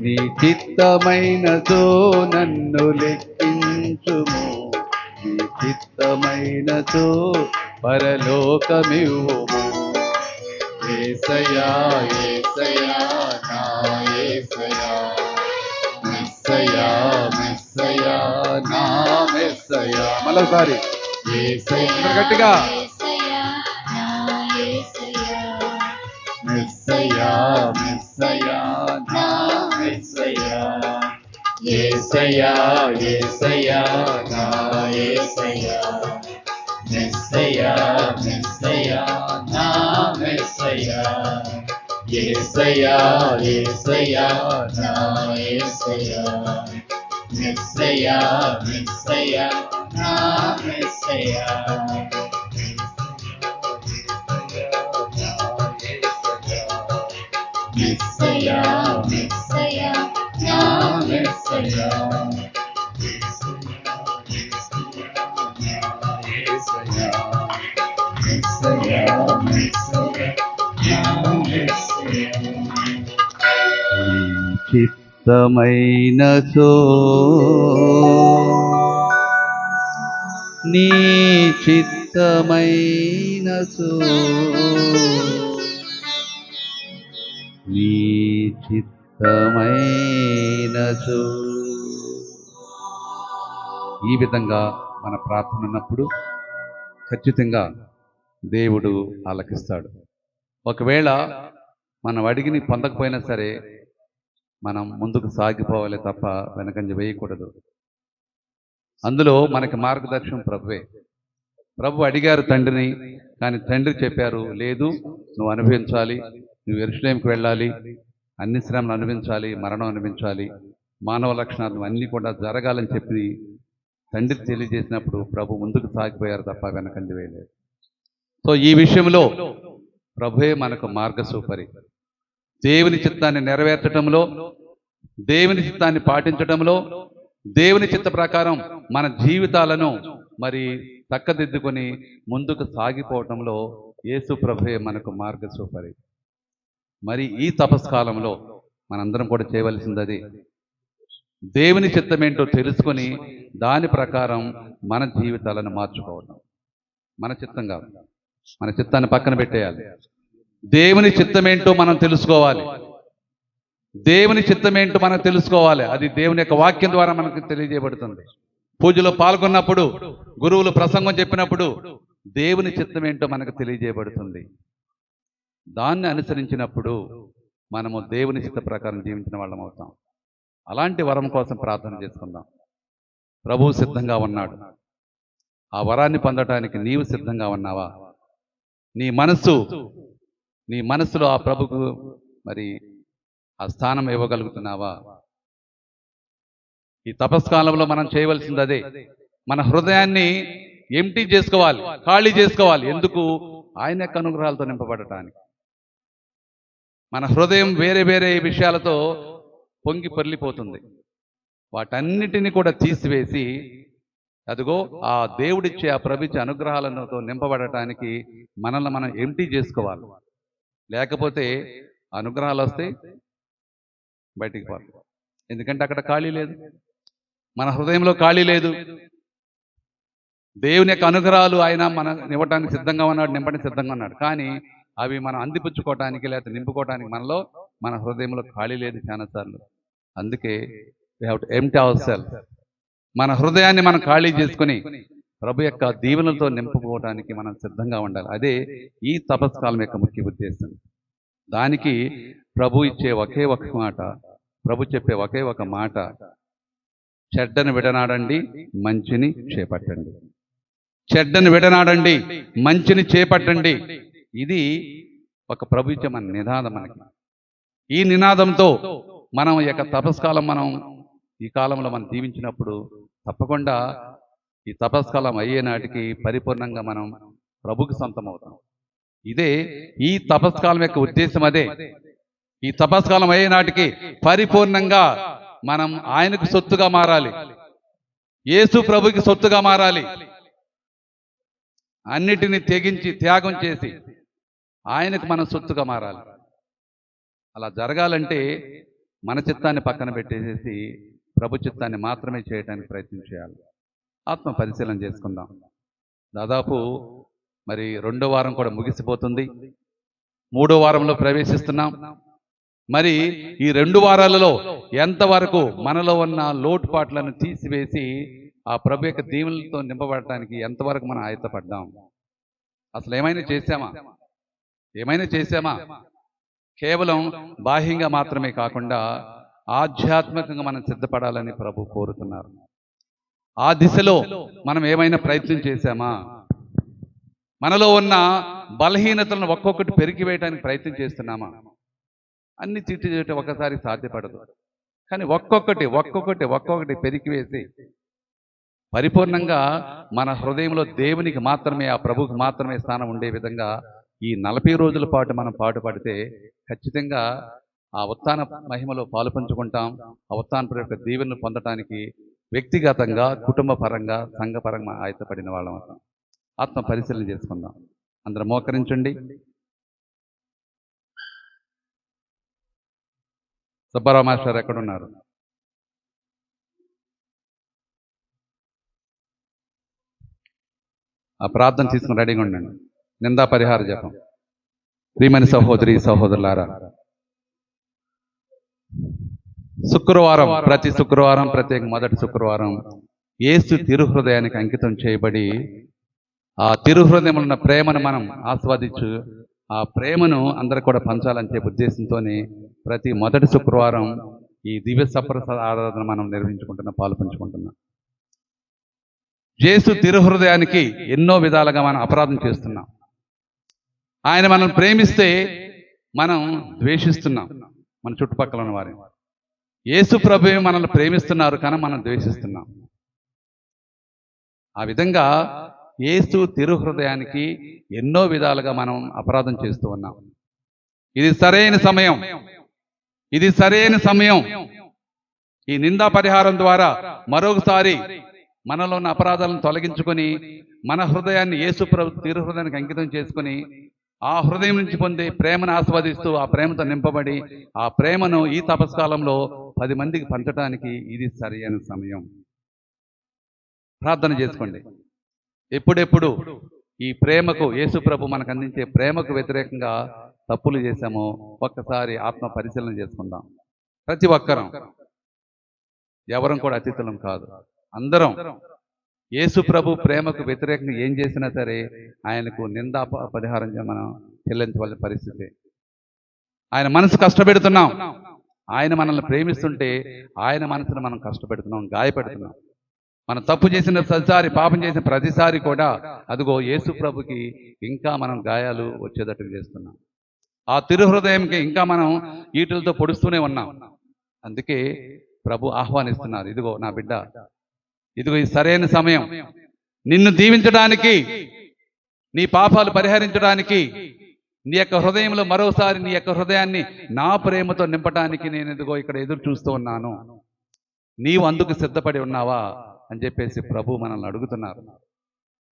నీ చిత్తమైనతో నన్ను లెక్కించుము, నీ చిత్తమైనతో పరలోకమివ్వుము. యేసయ్యా యేసయ్యా నా యేసయ్యా మెస్సయ్యా మెస్సయ్యా నా మెస్సయ్యా. మరోసారి గట్టిగా మెస్సయ్యా యేసయ్యా మెస్సయ్యా నా యేసయ్యా యేసయ్యా యేసయ్యా నా యేసయ్యా మెస్సయ్యా మెస్సయ్యా నా మెస్సయ్యా యేసయ్యా యేసయ్యా నా యేసయ్యా మెస్సయ్యా మెస్సయ్యా నా మెస్సయ్యా మెస్సయ్యా మెస్సయ్యా నా మెస్సయ్యా చిత్తమైన సో నీ చిత్తమైన సో నీ చిత్తమైన సో ఈ విధంగా మన ప్రార్థన ఉన్నప్పుడు ఖచ్చితంగా దేవుడు ఆలకిస్తాడు. ఒకవేళ మనం అడిగిని పొందకపోయినా సరే మనం ముందుకు సాగిపోవాలి తప్ప వెనకంజ వేయకూడదు. అందులో మనకి మార్గదర్శనం ప్రభువే. ప్రభు అడిగారు తండ్రిని, కానీ తండ్రి చెప్పారు లేదు, నువ్వు అనుభవించాలి, నువ్వు యెరూషలేముకి వెళ్ళాలి, అన్ని శ్రమలు అనుభవించాలి, మరణం అనుభవించాలి, మానవ లక్షణాలు అన్నీ కూడా జరగాలని చెప్పి తండ్రి తెలియజేసినప్పుడు ప్రభు ముందుకు సాగిపోయారు తప్ప వెనకంజ వేయలేదు. సో ఈ విషయంలో ప్రభువే మనకు మార్గసూపరి. దేవుని చిత్తాన్ని నెరవేర్చడంలో, దేవుని చిత్తాన్ని పాటించడంలో, దేవుని చిత్త ప్రకారం మన జీవితాలను మరి చక్కదిద్దుకొని ముందుకు సాగిపోవటంలో యేసు ప్రభువే మనకు మార్గసూపరి. మరి ఈ తపస్కాలంలో మనందరం కూడా చేయవలసింది అది. దేవుని చిత్తమేంటో తెలుసుకొని దాని ప్రకారం మన జీవితాలను మార్చుకోవడం. మన చిత్తం కాదు, మన చిత్తాన్ని పక్కన పెట్టేయాలి. దేవుని చిత్తమేంటో మనం తెలుసుకోవాలి. దేవుని చిత్తమేంటో మనం తెలుసుకోవాలి. అది దేవుని యొక్క వాక్యం ద్వారా మనకు తెలియజేయబడుతుంది. పూజలో పాల్గొన్నప్పుడు, గురువులు ప్రసంగం చెప్పినప్పుడు దేవుని చిత్తమేంటో మనకు తెలియజేయబడుతుంది. దాన్ని అనుసరించినప్పుడు మనము దేవుని చిత్త ప్రకారం జీవించిన వాళ్ళం అవుతాం. అలాంటి వరం కోసం ప్రార్థన చేసుకుందాం. ప్రభువు సిద్ధంగా ఉన్నాడు. ఆ వరాన్ని పొందటానికి నీవు సిద్ధంగా ఉన్నావా? నీ మనస్సులో ఆ ప్రభుకు మరి ఆ స్థానం ఇవ్వగలుగుతున్నావా? ఈ తపస్కాలంలో మనం చేయవలసింది అదే. మన హృదయాన్ని ఎంటీ చేసుకోవాలి, ఖాళీ చేసుకోవాలి. ఎందుకు? ఆయన యొక్క అనుగ్రహాలతో నింపబడటానికి. మన హృదయం వేరే వేరే విషయాలతో పొంగి పొర్లిపోతుంది. వాటన్నిటిని కూడా తీసివేసి అదిగో ఆ దేవుడిచ్చే ఆ ప్రభుత్వ అనుగ్రహాలతో నింపబడటానికి మనల్ని మనం ఎంటీ చేసుకోవాలి. లేకపోతే అనుగ్రహాలు వస్తాయి, బయటికి పోతాయి. ఎందుకంటే అక్కడ ఖాళీ లేదు, మన హృదయంలో ఖాళీ లేదు. దేవుని యొక్క అనుగ్రహాలు ఆయన మనం ఇవ్వటానికి సిద్ధంగా ఉన్నాడు, నింపడానికి సిద్ధంగా ఉన్నాడు. కానీ అవి మనం అందిపుచ్చుకోవటానికి లేకపోతే నింపుకోవటానికి మన హృదయంలో ఖాళీ లేదు చాలాసార్లు. అందుకే we have to empty our self. మన హృదయాన్ని మనం ఖాళీ చేసుకుని ప్రభు యొక్క దీవెనలతో నింపుకోవడానికి మనం సిద్ధంగా ఉండాలి. అదే ఈ తపస్కాలం యొక్క ముఖ్య ఉద్దేశం. దానికి ప్రభు ఇచ్చే ఒకే ఒక మాట, ప్రభు చెప్పే ఒకే ఒక మాట, చెడ్డను విడనాడండి, మంచిని చేపట్టండి. చెడ్డను విడనాడండి, మంచిని చేపట్టండి. ఇది ఒక ప్రభు ఇచ్చే మన నినాదం. మనకి ఈ నినాదంతో మనం ఈ యొక్క తపస్కాలం మనం ఈ కాలంలో మనం జీవించినప్పుడు తప్పకుండా ఈ తపస్కాలం అయ్యే నాటికి పరిపూర్ణంగా మనం ప్రభుకి సొంతం అవుతాం. ఇదే ఈ తపస్కాలం యొక్క ఉద్దేశం. అదే ఈ తపస్కాలం అయ్యే నాటికి పరిపూర్ణంగా మనం ఆయనకు సొత్తుగా మారాలి, యేసు ప్రభుకి సొత్తుగా మారాలి. అన్నిటినీ తెగించి త్యాగం చేసి ఆయనకు మనం సొత్తుగా మారాలి. అలా జరగాలంటే మన చిత్తాన్ని పక్కన పెట్టేసేసి ప్రభు చిత్తాన్ని మాత్రమే చేయడానికి ప్రయత్నం చేయాలి. ఆత్మ పరిశీలన చేసుకుందాం. దాదాపు మరి 2వ వారం కూడా ముగిసిపోతుంది, 3వ వారంలో ప్రవేశిస్తున్నాం. మరి ఈ 2 వారాలలో ఎంతవరకు మనలో ఉన్న లోటుపాట్లను తీసివేసి ఆ ప్రభు యొక్క దీవెనలతో నింపబడటానికి ఎంతవరకు మనం ఆయత్తపడ్డాం? అసలు ఏమైనా చేశామా? కేవలం బాహ్యంగా మాత్రమే కాకుండా ఆధ్యాత్మికంగా మనం సిద్ధపడాలని ప్రభు కోరుతున్నారు. ఆ దిశలో మనం ఏమైనా ప్రయత్నం చేశామా? మనలో ఉన్న బలహీనతలను ఒక్కొక్కటి పెరిగి వేయడానికి ప్రయత్నం చేస్తున్నామా? అన్ని తిట్టి చేయటం ఒకసారి సాధ్యపడదు, కానీ ఒక్కొక్కటి పెరిగివేసి పరిపూర్ణంగా మన హృదయంలో దేవునికి మాత్రమే, ఆ ప్రభువుకి మాత్రమే స్థానం ఉండే విధంగా ఈ 40 రోజుల పాటు మనం పాటుపడితే ఖచ్చితంగా ఆ ఉత్థాన మహిమలో పాలు పంచుకుంటాం. ఆ ఉత్థాన యొక్క దీవెనలు పొందటానికి వ్యక్తిగతంగా, కుటుంబ పరంగా, సంఘపరంగా ఆయత్తపడిన వాళ్ళం అవుతాం. ఆత్మ పరిశీలన చేసుకుందాం. అందరూ మోకరించండి. సుబ్బారావు మాస్టర్ ఎక్కడున్నారు? ఆ ప్రార్థన తీసుకుని రెడీగా ఉండండి. నిందా పరిహార జపం. ప్రియమైన సహోదరి సహోదరులారా, శుక్రవారం, ప్రతి శుక్రవారం, ప్రత్యేక మొదటి శుక్రవారం యేసు తిరుహృదయానికి అంకితం చేయబడి ఆ తిరుహృదయంలో ఉన్న ప్రేమను మనం ఆస్వాదించు, ఆ ప్రేమను అందరూ కూడా పంచాలని చెప్పే ఉద్దేశంతోనే ప్రతి మొదటి శుక్రవారం ఈ దివ్య సప్రసాద ఆరాధన మనం నిర్వహించుకుంటున్నాం, పాలు పంచుకుంటున్నాం. యేసు తిరుహృదయానికి ఎన్నో విధాలుగా మనం అపరాధం చేస్తున్నాం. ఆయన మనల్ని ప్రేమిస్తే మనం ద్వేషిస్తున్నాం మన చుట్టుపక్కల ఉన్న వారిని. యేసు ప్రభువే మనల్ని ప్రేమిస్తున్నారు కానీ మనం ద్వేషిస్తున్నాం. ఆ విధంగా యేసు తిరుహృదయానికి ఎన్నో విధాలుగా మనం అపరాధం చేస్తూ ఉన్నాం. ఇది సరైన సమయం. ఈ నిందా పరిహారం ద్వారా మరొకసారి మనలో ఉన్న అపరాధాలను తొలగించుకొని మన హృదయాన్ని యేసు ప్రభు తిరుహృదయానికి అంకితం చేసుకొని ఆ హృదయం నుంచి పొందే ప్రేమను ఆస్వాదిస్తూ ఆ ప్రేమతో నింపబడి ఆ ప్రేమను ఈ తపస్కాలంలో 10 మందికి పంచడానికి ఇది సరైన సమయం. ప్రార్థన చేసుకోండి. ఎప్పుడెప్పుడు ఈ ప్రేమకు, యేసు ప్రభు మనకు అందించే ప్రేమకు వ్యతిరేకంగా తప్పులు చేశామో ఒక్కసారి ఆత్మ పరిశీలన చేసుకుందాం. ప్రతి ఒక్కరం, ఎవరం కూడా అతిథులం కాదు, అందరం యేసు ప్రభు ప్రేమకు వ్యతిరేకంగా ఏం చేసినా సరే ఆయనకు నిందా పరిహారం మనం చెల్లించవలసిన పరిస్థితి. ఆయన మనసు కష్టపెడుతున్నాం. ఆయన మనల్ని ప్రేమిస్తుంటే ఆయన మనసును మనం కష్టపెడుతున్నాం, గాయపెడుతున్నాం. మనం తప్పు చేసిన ప్రతిసారి, పాపం చేసిన ప్రతిసారి కూడా అదిగో యేసు ప్రభుకి ఇంకా మనం గాయాలు వచ్చేటట్టు చేస్తున్నాం. ఆ తిరుహృదయంకి ఇంకా మనం ఈటలతో పొడుస్తూనే ఉన్నాం. అందుకే ప్రభు ఆహ్వానిస్తున్నారు, ఇదిగో నా బిడ్డ, ఇదిగో ఈ సరైన సమయం. నిన్ను దీవించడానికి, నీ పాపాలు పరిహరించడానికి, నీ యొక్క హృదయంలో మరోసారి నీ యొక్క హృదయాన్ని నా ప్రేమతో నింపడానికి నేను ఇదిగో ఇక్కడ ఎదురు చూస్తూ ఉన్నాను. నీవు అందుకు సిద్ధపడి ఉన్నావా అని చెప్పేసి ప్రభు మనల్ని అడుగుతున్నారు.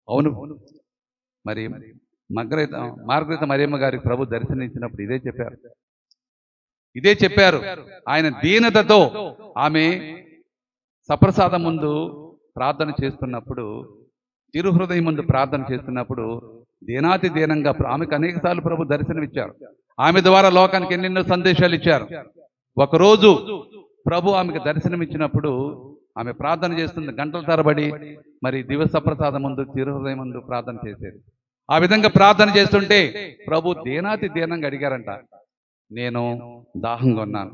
అవును, మరి మార్గరెత మరియమ్మ గారికి ప్రభు దర్శనించినప్పుడు ఇదే చెప్పారు. ఆయన దీనతతో ఆమె సప్రసాదం ముందు ప్రార్థన చేస్తున్నప్పుడు, తిరుహృదయం ముందు ప్రార్థన చేస్తున్నప్పుడు దీనాతి దీనంగా ఆమెకు అనేక సార్లు ప్రభు దర్శనమిచ్చారు. ఆమె ద్వారా లోకానికి ఎన్నెన్నో సందేశాలు ఇచ్చారు. ఒకరోజు ప్రభు ఆమెకు దర్శనమిచ్చినప్పుడు ఆమె ప్రార్థన చేస్తుంది, గంటల తరబడి మరి దివస ప్రసాదం ముందు, తిరుహృదయం ముందు ప్రార్థన చేసేది. ఆ విధంగా ప్రార్థన చేస్తుంటే ప్రభు దీనాతి దీనంగా అడిగారంట, నేను దాహం కొన్నాను,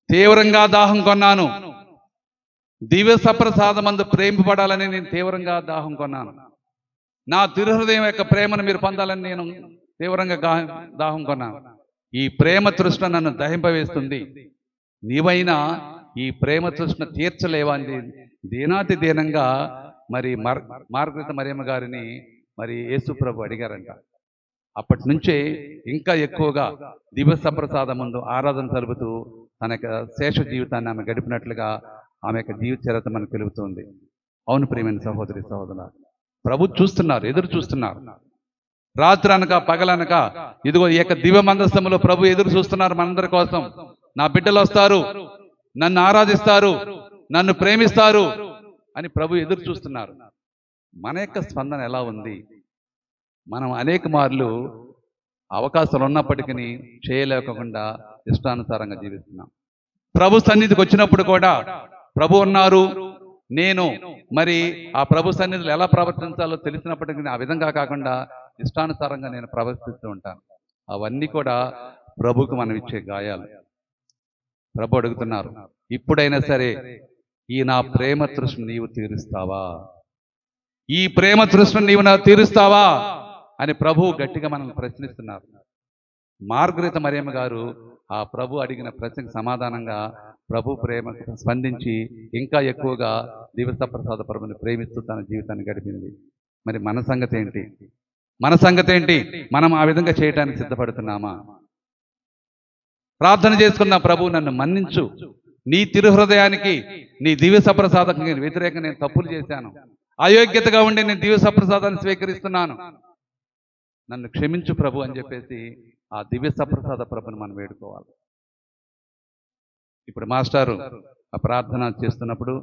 తీవ్రంగా దాహం కొన్నాను, దివ్య సప్రసాదమందు ప్రేమిపడాలని నేను తీవ్రంగా దాహం కొన్నాను. నా తిరుహృదయం యొక్క ప్రేమను మీరు పొందాలని నేను తీవ్రంగా దాహం కొన్నాను. ఈ ప్రేమ తృష్ణ నన్ను దహింపవేస్తుంది. నీవైనా ఈ ప్రేమ తృష్ణ తీర్చలేవా అని దీనాతి దీనంగా మరి మార్గరెత మరియమ్మ గారిని మరి యేసు ప్రభు అడిగారంట. అప్పటి నుంచే ఇంకా ఎక్కువగా దివ్య సప్రసాదం ముందు ఆరాధన జరుపుతూ తన యొక్క శేష జీవితాన్ని ఆమె గడిపినట్లుగా ఆమె యొక్క జీవిత చరిత్ర మనకు తెలుపుతుంది. అవును ప్రియమైన సహోదరి సహోదరుల, ప్రభు చూస్తున్నారు, ఎదురు చూస్తున్నారు. రాత్రి అనక పగలనక ఇదిగో ఈ యొక్క దివ్య మందస్థములో ప్రభు ఎదురు చూస్తున్నారు మనందరి కోసం. నా బిడ్డలు వస్తారు, నన్ను ఆరాధిస్తారు, నన్ను ప్రేమిస్తారు అని ప్రభు ఎదురు చూస్తున్నారు. మన యొక్క స్పందన ఎలా ఉంది? మనం అనేక మార్లు అవకాశాలు ఉన్నప్పటికీ చేయలేకుండా ఇష్టానుసారంగా జీవిస్తున్నాం. ప్రభు సన్నిధికి వచ్చినప్పుడు కూడా ప్రభు ఉన్నారు, నేను మరి ఆ ప్రభు సన్నిధిలో ఎలా ప్రవర్తించాలో తెలిసినప్పటికీ ఆ విధంగా కాకుండా ఇష్టానుసారంగా నేను ప్రవర్తిస్తూ ఉంటాను. అవన్నీ కూడా ప్రభుకు మనం ఇచ్చే గాయాలు. ప్రభు అడుగుతున్నారు, ఇప్పుడైనా సరే ఈ నా ప్రేమ తృష్ణ నీవు తీరుస్తావా? ఈ ప్రేమ తృష్ణ నీవు నాకు తీరుస్తావా అని ప్రభు గట్టిగా మనల్ని ప్రశ్నిస్తున్నారు. మార్గరెత మరియమ్మ గారు ఆ ప్రభు అడిగిన ప్రశ్నకు సమాధానంగా ప్రభు ప్రేమ స్పందించి ఇంకా ఎక్కువగా దివ్యసప్రసాద ప్రభుని ప్రేమిస్తూ తన జీవితాన్ని గడిపింది. మరి మన సంగతి ఏంటి? మన సంగతి ఏంటి? మనం ఆ విధంగా చేయడానికి సిద్ధపడుతున్నామా? ప్రార్థన చేసుకున్న ప్రభు నన్ను మన్నించు, నీ తిరుహృదయానికి, నీ దివ్య సప్రసాదానికి వ్యతిరేకంగా నేను తప్పులు చేశాను, అయోగ్యతగా ఉండి నేను దివ్య సప్రసాదాన్ని స్వీకరిస్తున్నాను, నన్ను క్షమించు ప్రభు అని చెప్పేసి ఆ దివ్య సప్రసాద ప్రభుని మనం వేడుకోవాలి. ఇప్పుడు మాస్టారు ఆ ప్రార్థన చేస్తున్నప్పుడు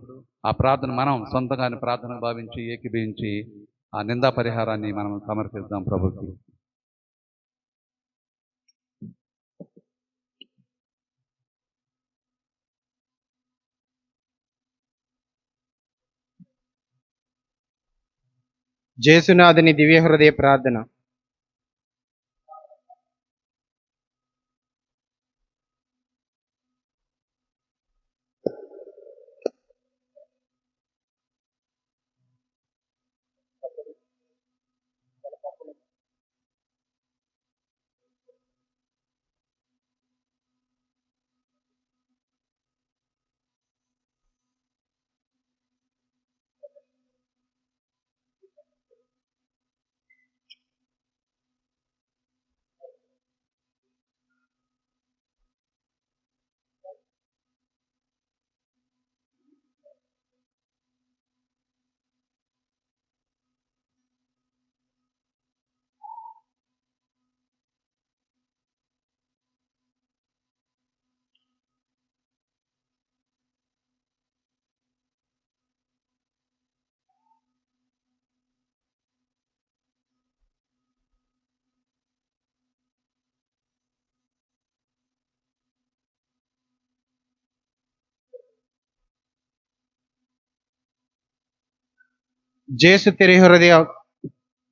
ఆ ప్రార్థన మనం సొంతంగానే ప్రార్థన భావించి ఏకీభవించి ఆ నిందా పరిహారాన్ని మనం సమర్పిద్దాం ప్రభుకి. జేసునాథుని దివ్య హృదయ ప్రార్థన.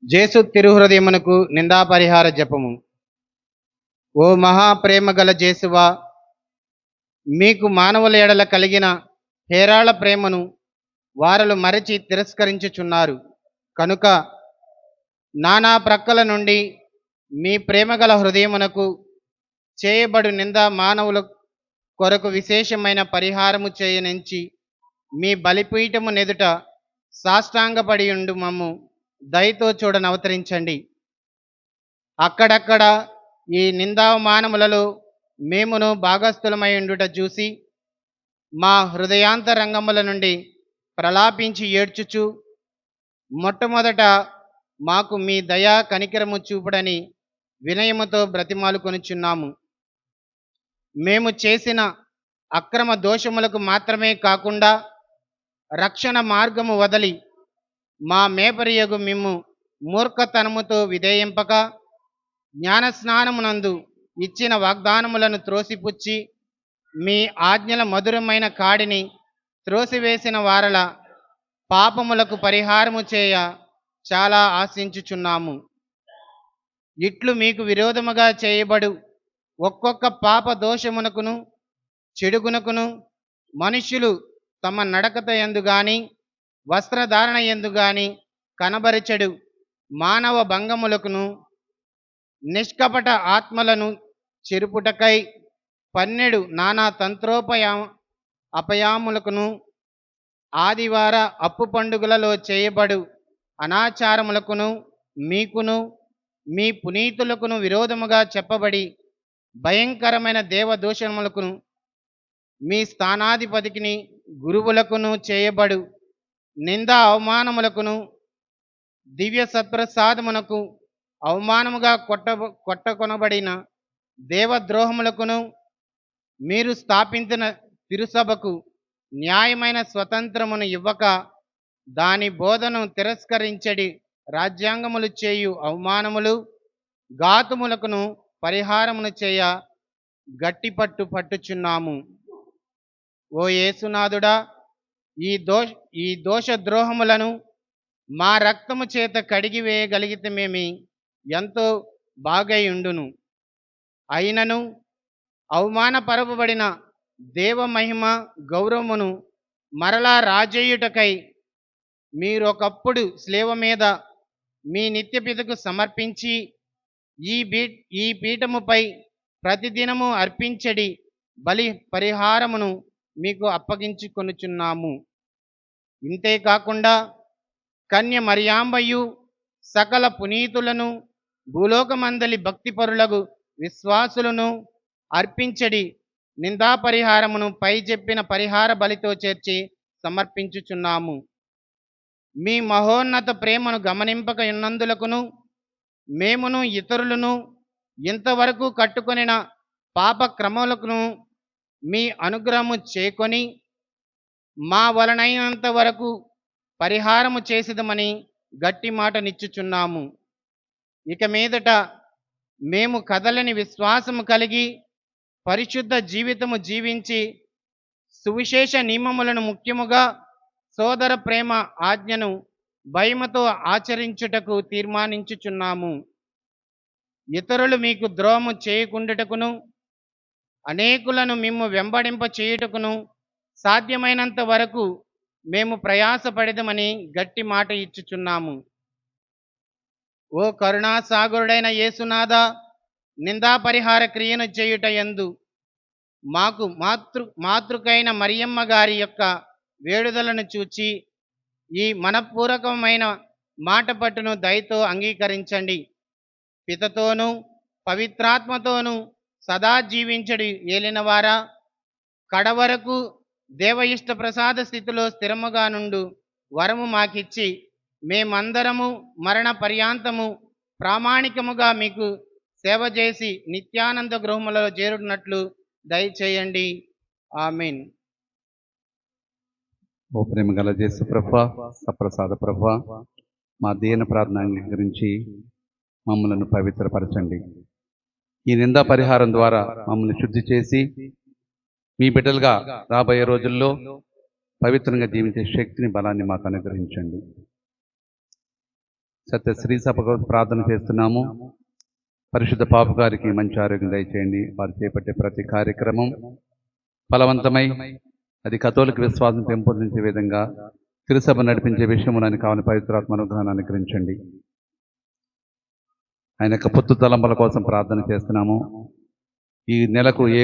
జేసు తిరుహృదయమునకు నిందాపరిహార జపము. ఓ మహాప్రేమ గల జేసువా, మీకు మానవుల ఎడల కలిగిన హేరాళ ప్రేమను వారలు మరచి తిరస్కరించుచున్నారు. కనుక నానా ప్రక్కల నుండి మీ ప్రేమగల హృదయమునకు చేయబడు నింద మానవుల కొరకు విశేషమైన పరిహారము చేయనించి మీ బలిపీఠము నెదుట సాష్టాంగపడి ఉండు మమ్ము దయతో చూడనవతరించండి. అక్కడక్కడ ఈ నిందావమానములలో మేమును భాగస్థులమై ఉండుట చూసి మా హృదయాంతరంగముల నుండి ప్రలాపించి ఏడ్చుచు మొట్టమొదట మాకు మీ దయా కనికరము చూపుడని వినయముతో బ్రతిమాలు కొనుచున్నాము. మేము చేసిన అక్రమ దోషములకు మాత్రమే కాకుండా రక్షణ మార్గము వదలి మా మేపరియగు మిమ్ము మూర్ఖతనముతో విధేయింపక జ్ఞానస్నానమునందు ఇచ్చిన వాగ్దానములను త్రోసిపుచ్చి మీ ఆజ్ఞల మధురమైన కాడిని త్రోసివేసిన వారల పాపములకు పరిహారము చేయ చాలా ఆశించుచున్నాము. ఇట్లు మీకు విరోధముగా చేయబడు ఒక్కొక్క పాప దోషమునకును చెడుగునకును మనుష్యులు తమ నడకత యందు గాని వస్త్రధారణ యందు గాని కనబరిచెడు మానవ భంగములకును నిష్కపట ఆత్మలను చెరుపుటకై 12 నానా అపయాములకును ఆదివార అప్పు పండుగలలో చేయబడు అనాచారములకును మీకును మీ పునీతులకును విరోధముగా చెప్పబడి భయంకరమైన దేవదూషణములకును మీ స్థానాధిపతికిని గురువులకును చేయబడు నిందా అవమానములకును దివ్య సత్ప్రసాదమునకు అవమానముగా కొట్టకొనబడిన దేవద్రోహములకును మీరు స్థాపించిన తిరుసభకు న్యాయమైన స్వతంత్రమును ఇవ్వక దాని బోధను తిరస్కరించడి రాజ్యాంగములు చేయు అవమానములు ఘాతుములకును పరిహారమును చేయ గట్టిపట్టు పట్టుచున్నాము. ఓ యేసునాథుడా, ఈ దోష ద్రోహములను మా రక్తము చేత కడిగివేయగలిగితేమేమి ఎంతో బాగై ఉండును. అయినను అవమానపరపబడిన దేవ మహిమ గౌరవమును మరలా రాజేయుటకై మీరొకప్పుడు స్లేవ మీద మీ నిత్యపితకు సమర్పించి ఈ పీఠముపై ప్రతిదినము అర్పించడి బలి పరిహారమును మీకు అప్పగించుకొనుచున్నాము. ఇంతేకాకుండా కన్య మరియాంబయు సకల పునీతులను భూలోకమందలి భక్తిపరులకు విశ్వాసులను అర్పించడి నిందా పరిహారమును పై చెప్పిన పరిహార బలితో చేర్చి సమర్పించుచున్నాము. మీ మహోన్నత ప్రేమను గమనింపక ఉన్నందులకును మేమును ఇతరులను ఇంతవరకు కట్టుకొనిన పాప క్రమములకును మీ అనుగ్రహము చేకొని మా వలనైనంత వరకు పరిహారము చేసేదమని గట్టి మాట నిచ్చుచున్నాము. ఇక మీదట మేము కదలని విశ్వాసము కలిగి పరిశుద్ధ జీవితము జీవించి సువిశేష నియమములను ముఖ్యముగా సోదర ప్రేమ ఆజ్ఞను భయముతో ఆచరించుటకు తీర్మానించుచున్నాము. ఇతరులు మీకు ద్రోహము చేయకుండుటకును అనేకులను మిమ్ము వెంబడింప చేయుటకును సాధ్యమైనంత వరకు మేము ప్రయాసపడదమని గట్టి మాట ఇచ్చుచున్నాము. ఓ కరుణాసాగరుడైన యేసునాథ, నిందా పరిహార క్రియను చేయుట యందు మాకు మాతృకైన మరియమ్మ గారి యొక్క వేడుదలను చూచి ఈ మనపూర్వకమైన మాట పట్టును దయతో అంగీకరించండి. పితతోనూ పవిత్రాత్మతోనూ సదా జీవించడి ఏలినవారా, కడవరకు దేవ ఇష్ట ప్రసాద స్థితిలో స్థిరముగా నుండు వరము మాకిచ్చి మేమందరము మరణ పర్యాంతము ప్రామాణికముగా మీకు సేవ చేసి నిత్యానంద గృహములలో చేరునట్లు దయచేయండి. ఆమేన్. ఓ ప్రేమ గల యేసు ప్రభువా, సప్రసాద ప్రభువా, మా దీన ప్రార్థన అంగీకరించి మమ్మలను పవిత్రపరచండి. ఈ నిందా పరిహారం ద్వారా మమ్మల్ని శుద్ధి చేసి మీ బిడ్డలుగా రాబోయే రోజుల్లో పవిత్రంగా జీవించే శక్తిని, బలాన్ని మాకు అనుగ్రహించండి. సత్య శ్రీ సభకు ప్రార్థన చేస్తున్నాము. పరిశుద్ధ పాప గారికి మంచి ఆరోగ్యం దయచేయండి. వారు చేపట్టే ప్రతి కార్యక్రమం ఫలవంతమై అది కథోలిక విశ్వాసం పెంపొందించే విధంగా తిరుసభ నడిపించే విషయములని కావాలని పవిత్రాత్మ అనుగ్రహాన్ని అనుగ్రహించండి. ఆయన యొక్క పొత్తు తలంపుల కోసం ప్రార్థన చేస్తున్నాము. ఈ నెలకు ఏ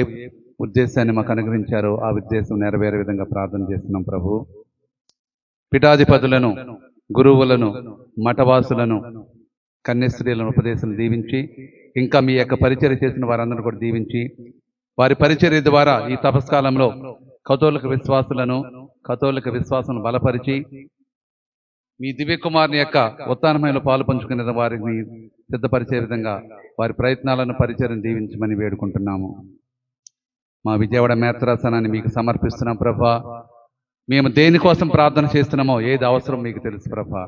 ఉద్దేశాన్ని మాకు అనుగ్రహించారో ఆ ఉద్దేశం నెరవేరే విధంగా ప్రార్థన చేస్తున్నాం. ప్రభు, పీఠాధిపతులను, గురువులను, మఠవాసులను, కన్యస్త్రీలను ఉపదేశం దీవించి, ఇంకా మీ యొక్క పరిచర్య చేసిన వారందరూ కూడా దీవించి, వారి పరిచర్య ద్వారా ఈ తపస్కాలంలో కథోలిక విశ్వాసం బలపరిచి మీ దివ్య కుమారుని యొక్క ఉత్థానమైన పాలు పంచుకునే వారిని సిద్ధపరిచే విధంగా వారి ప్రయత్నాలను, పరిచర్యను దీవించమని వేడుకుంటున్నాము. మా విజయవాడ మేత్రాసనాన్ని మీకు సమర్పిస్తున్నాం ప్రభా. మేము దేనికోసం ప్రార్థన చేస్తున్నామో, ఏది అవసరం మీకు తెలుసు ప్రభా.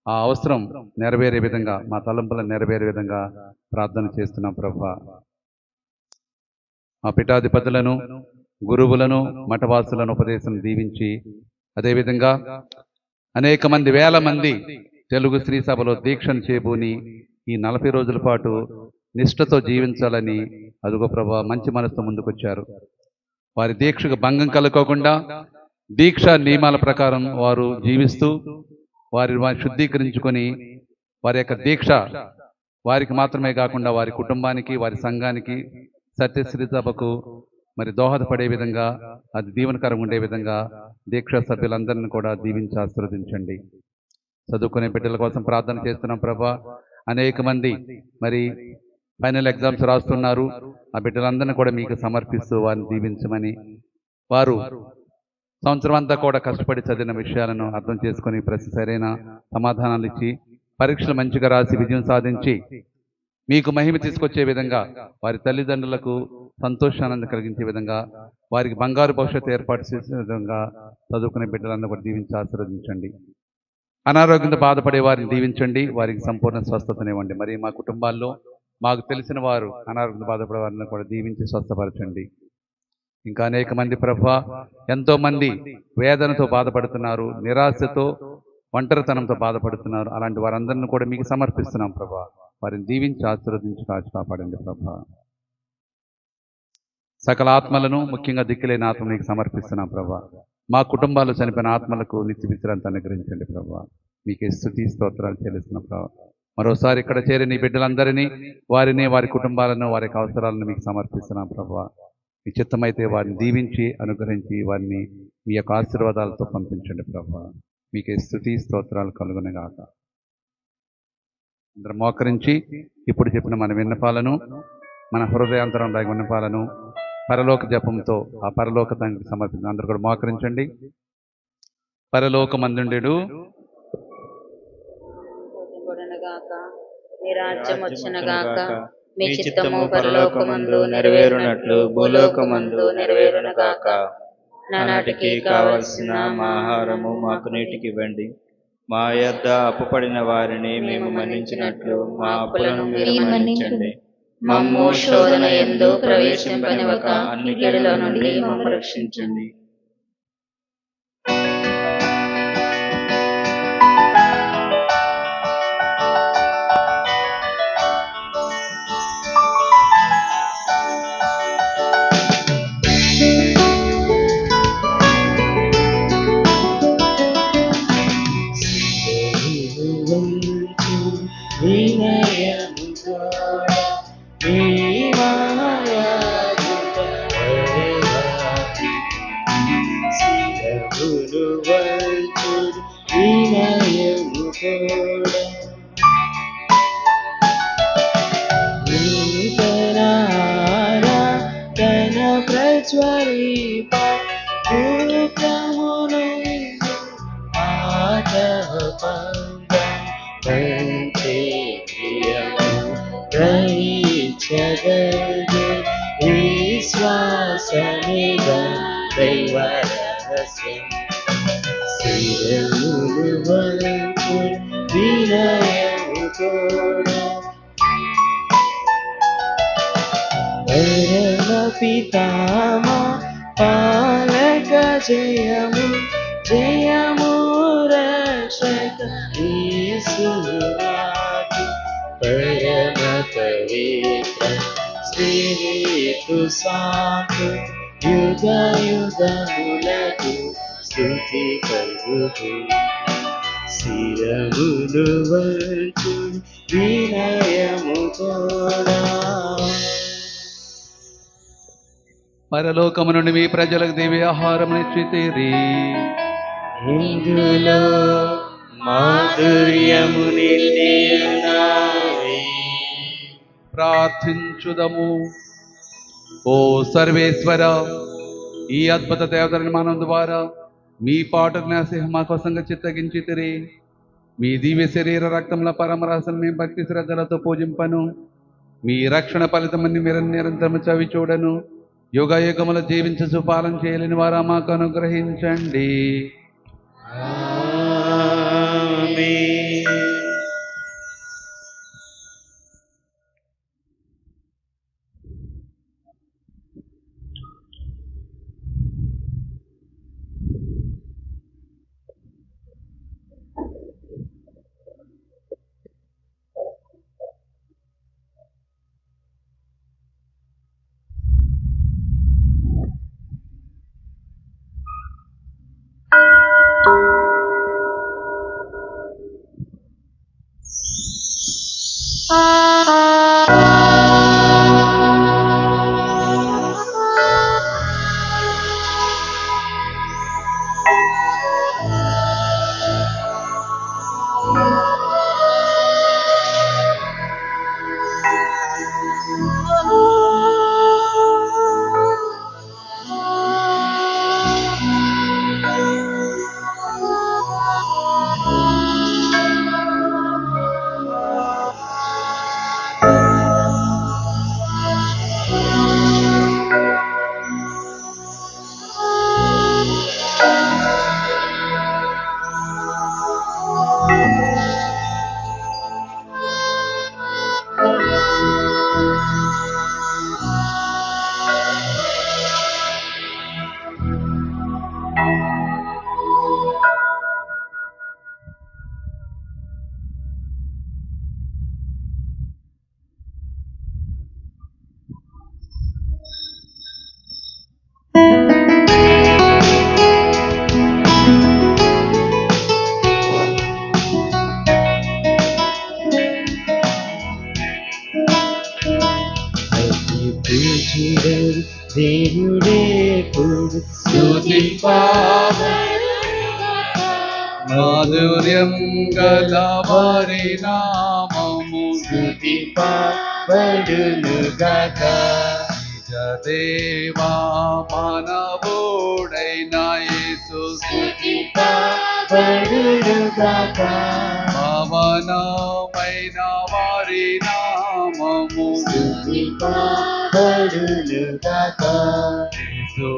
ఆ అవసరం నెరవేరే విధంగా, మా తలంపులను నెరవేరే విధంగా ప్రార్థన చేస్తున్నాం ప్రభా. మా పీఠాధిపతులను, గురువులను, మఠవాసులను ఉపదేశం దీవించి, అదేవిధంగా అనేక మంది, వేల మంది తెలుగు శ్రీ సభలో దీక్షను చేబూని ఈ 40 రోజుల పాటు నిష్ఠతో జీవించాలని అదుగో ప్రభా మంచి మనసుతో ముందుకొచ్చారు. వారి దీక్షకు భంగం కలుకోకుండా దీక్ష నియమాల ప్రకారం వారు జీవిస్తూ వారిని శుద్ధీకరించుకొని వారి యొక్క దీక్ష వారికి మాత్రమే కాకుండా వారి కుటుంబానికి, వారి సంఘానికి, సత్యశ్రీ సభకు మరి దోహదపడే విధంగా, అది దీవెనకరంగా ఉండే విధంగా దీక్షా సభ్యులందరినీ కూడా దీవించి ఆశీర్వదించండి. చదువుకునే బిడ్డల కోసం ప్రార్థన చేస్తున్నాం ప్రభా. అనేక మంది మరి ఫైనల్ ఎగ్జామ్స్ రాస్తున్నారు. ఆ బిడ్డలందరినీ కూడా మీకు సమర్పిస్తూ వారిని దీవించమని, వారు సంవత్సరం అంతా కూడా కష్టపడి చదివిన విషయాలను అర్థం చేసుకొని ప్రతి సరైన సమాధానాలు ఇచ్చి పరీక్షలు మంచిగా రాసి విజయం సాధించి మీకు మహిమ తీసుకొచ్చే విధంగా, వారి తల్లిదండ్రులకు సంతోషానంద కలిగించే విధంగా, వారికి బంగారు భవిష్యత్తు ఏర్పాటు చేసే విధంగా చదువుకునే బిడ్డలందరూ కూడా దీవించి ఆశీర్వదించండి. అనారోగ్యంతో బాధపడే వారిని దీవించండి, వారికి సంపూర్ణ స్వస్థతనివ్వండి. మరి మా కుటుంబాల్లో మాకు తెలిసిన వారు అనారోగ్యంతో బాధపడే వారిని కూడా దీవించి స్వస్థపరచండి. ఇంకా అనేక మంది ప్రభా, ఎంతో మంది వేదనతో బాధపడుతున్నారు, నిరాశతో, ఒంటరితనంతో బాధపడుతున్నారు. అలాంటి వారందరిని కూడా మీకు సమర్పిస్తున్నాం ప్రభా. వారిని దీవించి ఆశీర్వదించి కాచి కాపాడండి ప్రభా. సకల ఆత్మలను ముఖ్యంగా దిక్కులేని ఆత్మ నీకు సమర్పిస్తున్నాం ప్రభా. మా కుటుంబాలు చనిపోయిన ఆత్మలకు నిత్య విశ్రాంతి అనుగ్రహించండి ప్రభా. మీకే స్తుతి స్తోత్రాలు చెల్లిస్తున్నాం ప్రభా. మరోసారి ఇక్కడ చేరి నీ బిడ్డలందరినీ, వారిని, వారి కుటుంబాలను, వారి యొక్క అవసరాలను మీకు సమర్పిస్తున్నాం ప్రభా. మీ చిత్తమైతే వారిని దీవించి అనుగ్రహించి వారిని మీ యొక్క ఆశీర్వాదాలతో పంపించండి ప్రభా. మీకే స్తుతి స్తోత్రాలు కలుగునగాక. అందరం మోకరించి ఇప్పుడు చెప్పిన మన విన్నపాలను, మన హృదయాంతరం దాగి విన్నపాలను పరలోక జపంతో ఆ పరలోక తండ్రికి సమర్పించి అందరూ కూడా మోకరించండి. పరలోకమందుండెడు గాక, మీ రాజ్యం వచ్చునగాక, మీ చిత్తము పరలోకమందు నెరవేరునట్లు భూలోకమందు నెరవేరునగాక. నానాటికి కావలసిన మా ఆహారము మాకు నేటికి ఇవ్వండి. మా యొద్ద అప్పుపడిన వారిని మేము మన్నించినట్లు మా అప్పులను మీరు మన్నించండి. మమ్ము శోధన యందు ప్రవేశింపనివ్వక అన్ని కీడుల నుండి మమ్ము రక్షించండి. పితామా పాలక జయము జయము రక్షక యేసునాథు పరమ పవిత్ర శ్రీతు సాకు యుగ యుగములకు స్తుతి కలుగు. శిరములు వంచు వినయము తోడా. పరలోకము నుండి మీ ప్రజలకు దివ్య ఆహారం ఇచ్చితిరి. ఇందులో మాధుర్యము నిండి ఉన్నది. ప్రార్థించుదము. ఓ సర్వేశ్వర, ఈ అద్భుత దేవత నిర్మాణం ద్వారా మీ పాటు జ్ఞాసి మా కోసంగా చిత్తగించితిరి. మీ దివ్య శరీర రక్తముల పరమరాశను మేము భక్తి శ్రద్ధలతో పూజింపను. మీ రక్షణ ఫలితమని మీరు నిరంతరము చవి చూడను. యుగ యుగములు జీవించి సుపాలన చేయలేని వారా మాకు అనుగ్రహించండి. ఆమేన్. దేవుడే పుడు మాధుర్యం గల వారి నామము స్తుతింపబడునుగాక. నిజ దేవా మానవుడైన యేసు స్తుతింపబడునుగాక. పవనమైన వారి నామము స్తుతింపబడునుగాక. యేసు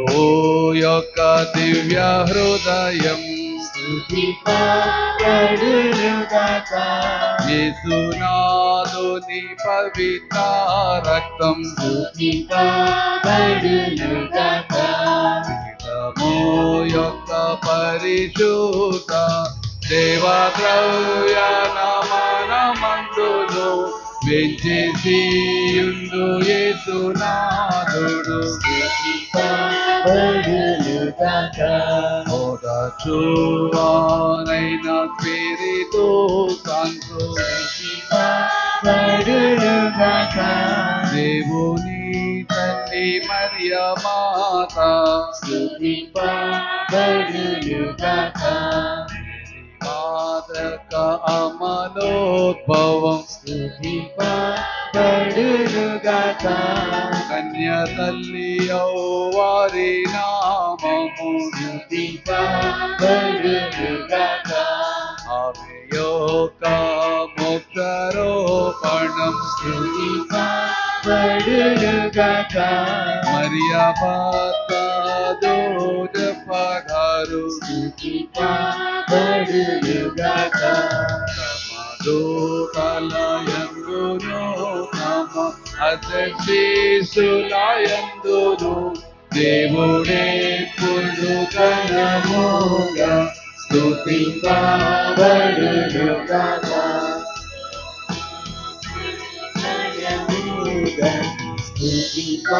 యొక్క దివ్య హృదయం స్తుతింపబడునుగాక. యేసునాథుని పవిత్ర రక్తం స్తుతింపబడునుగాక. పీఠము యొక్క పరిశుద్ధ దేవద్రవ్య నమనమందును వెంచేసియుండు యేసునాథుడు స్తుతింపబడునుగాక. ఓదార్చువారైన స్పిరితు సంతు స్తుతింపబడునుగాక. దేవుని తల్లి మరియ మాత స్తుతింపబడునుగాక. మాతక అమలోద్భవం స్తుతింపబడునుగాక. కన్య తల్లి వారి నామము స్తుతింపబడునుగాక. ఆమె యొక్క మోక్షారోపణం స్తుతింపబడునుగాక. మరియ భర్త దోజపగారు స్తుతింపబడునుగాక. దూతలయందును తమ అశేషులయందును దేవుడే పుడు ఘనముగా స్తుతింపబడునుగాక. స్తుతింపబడునుగాక.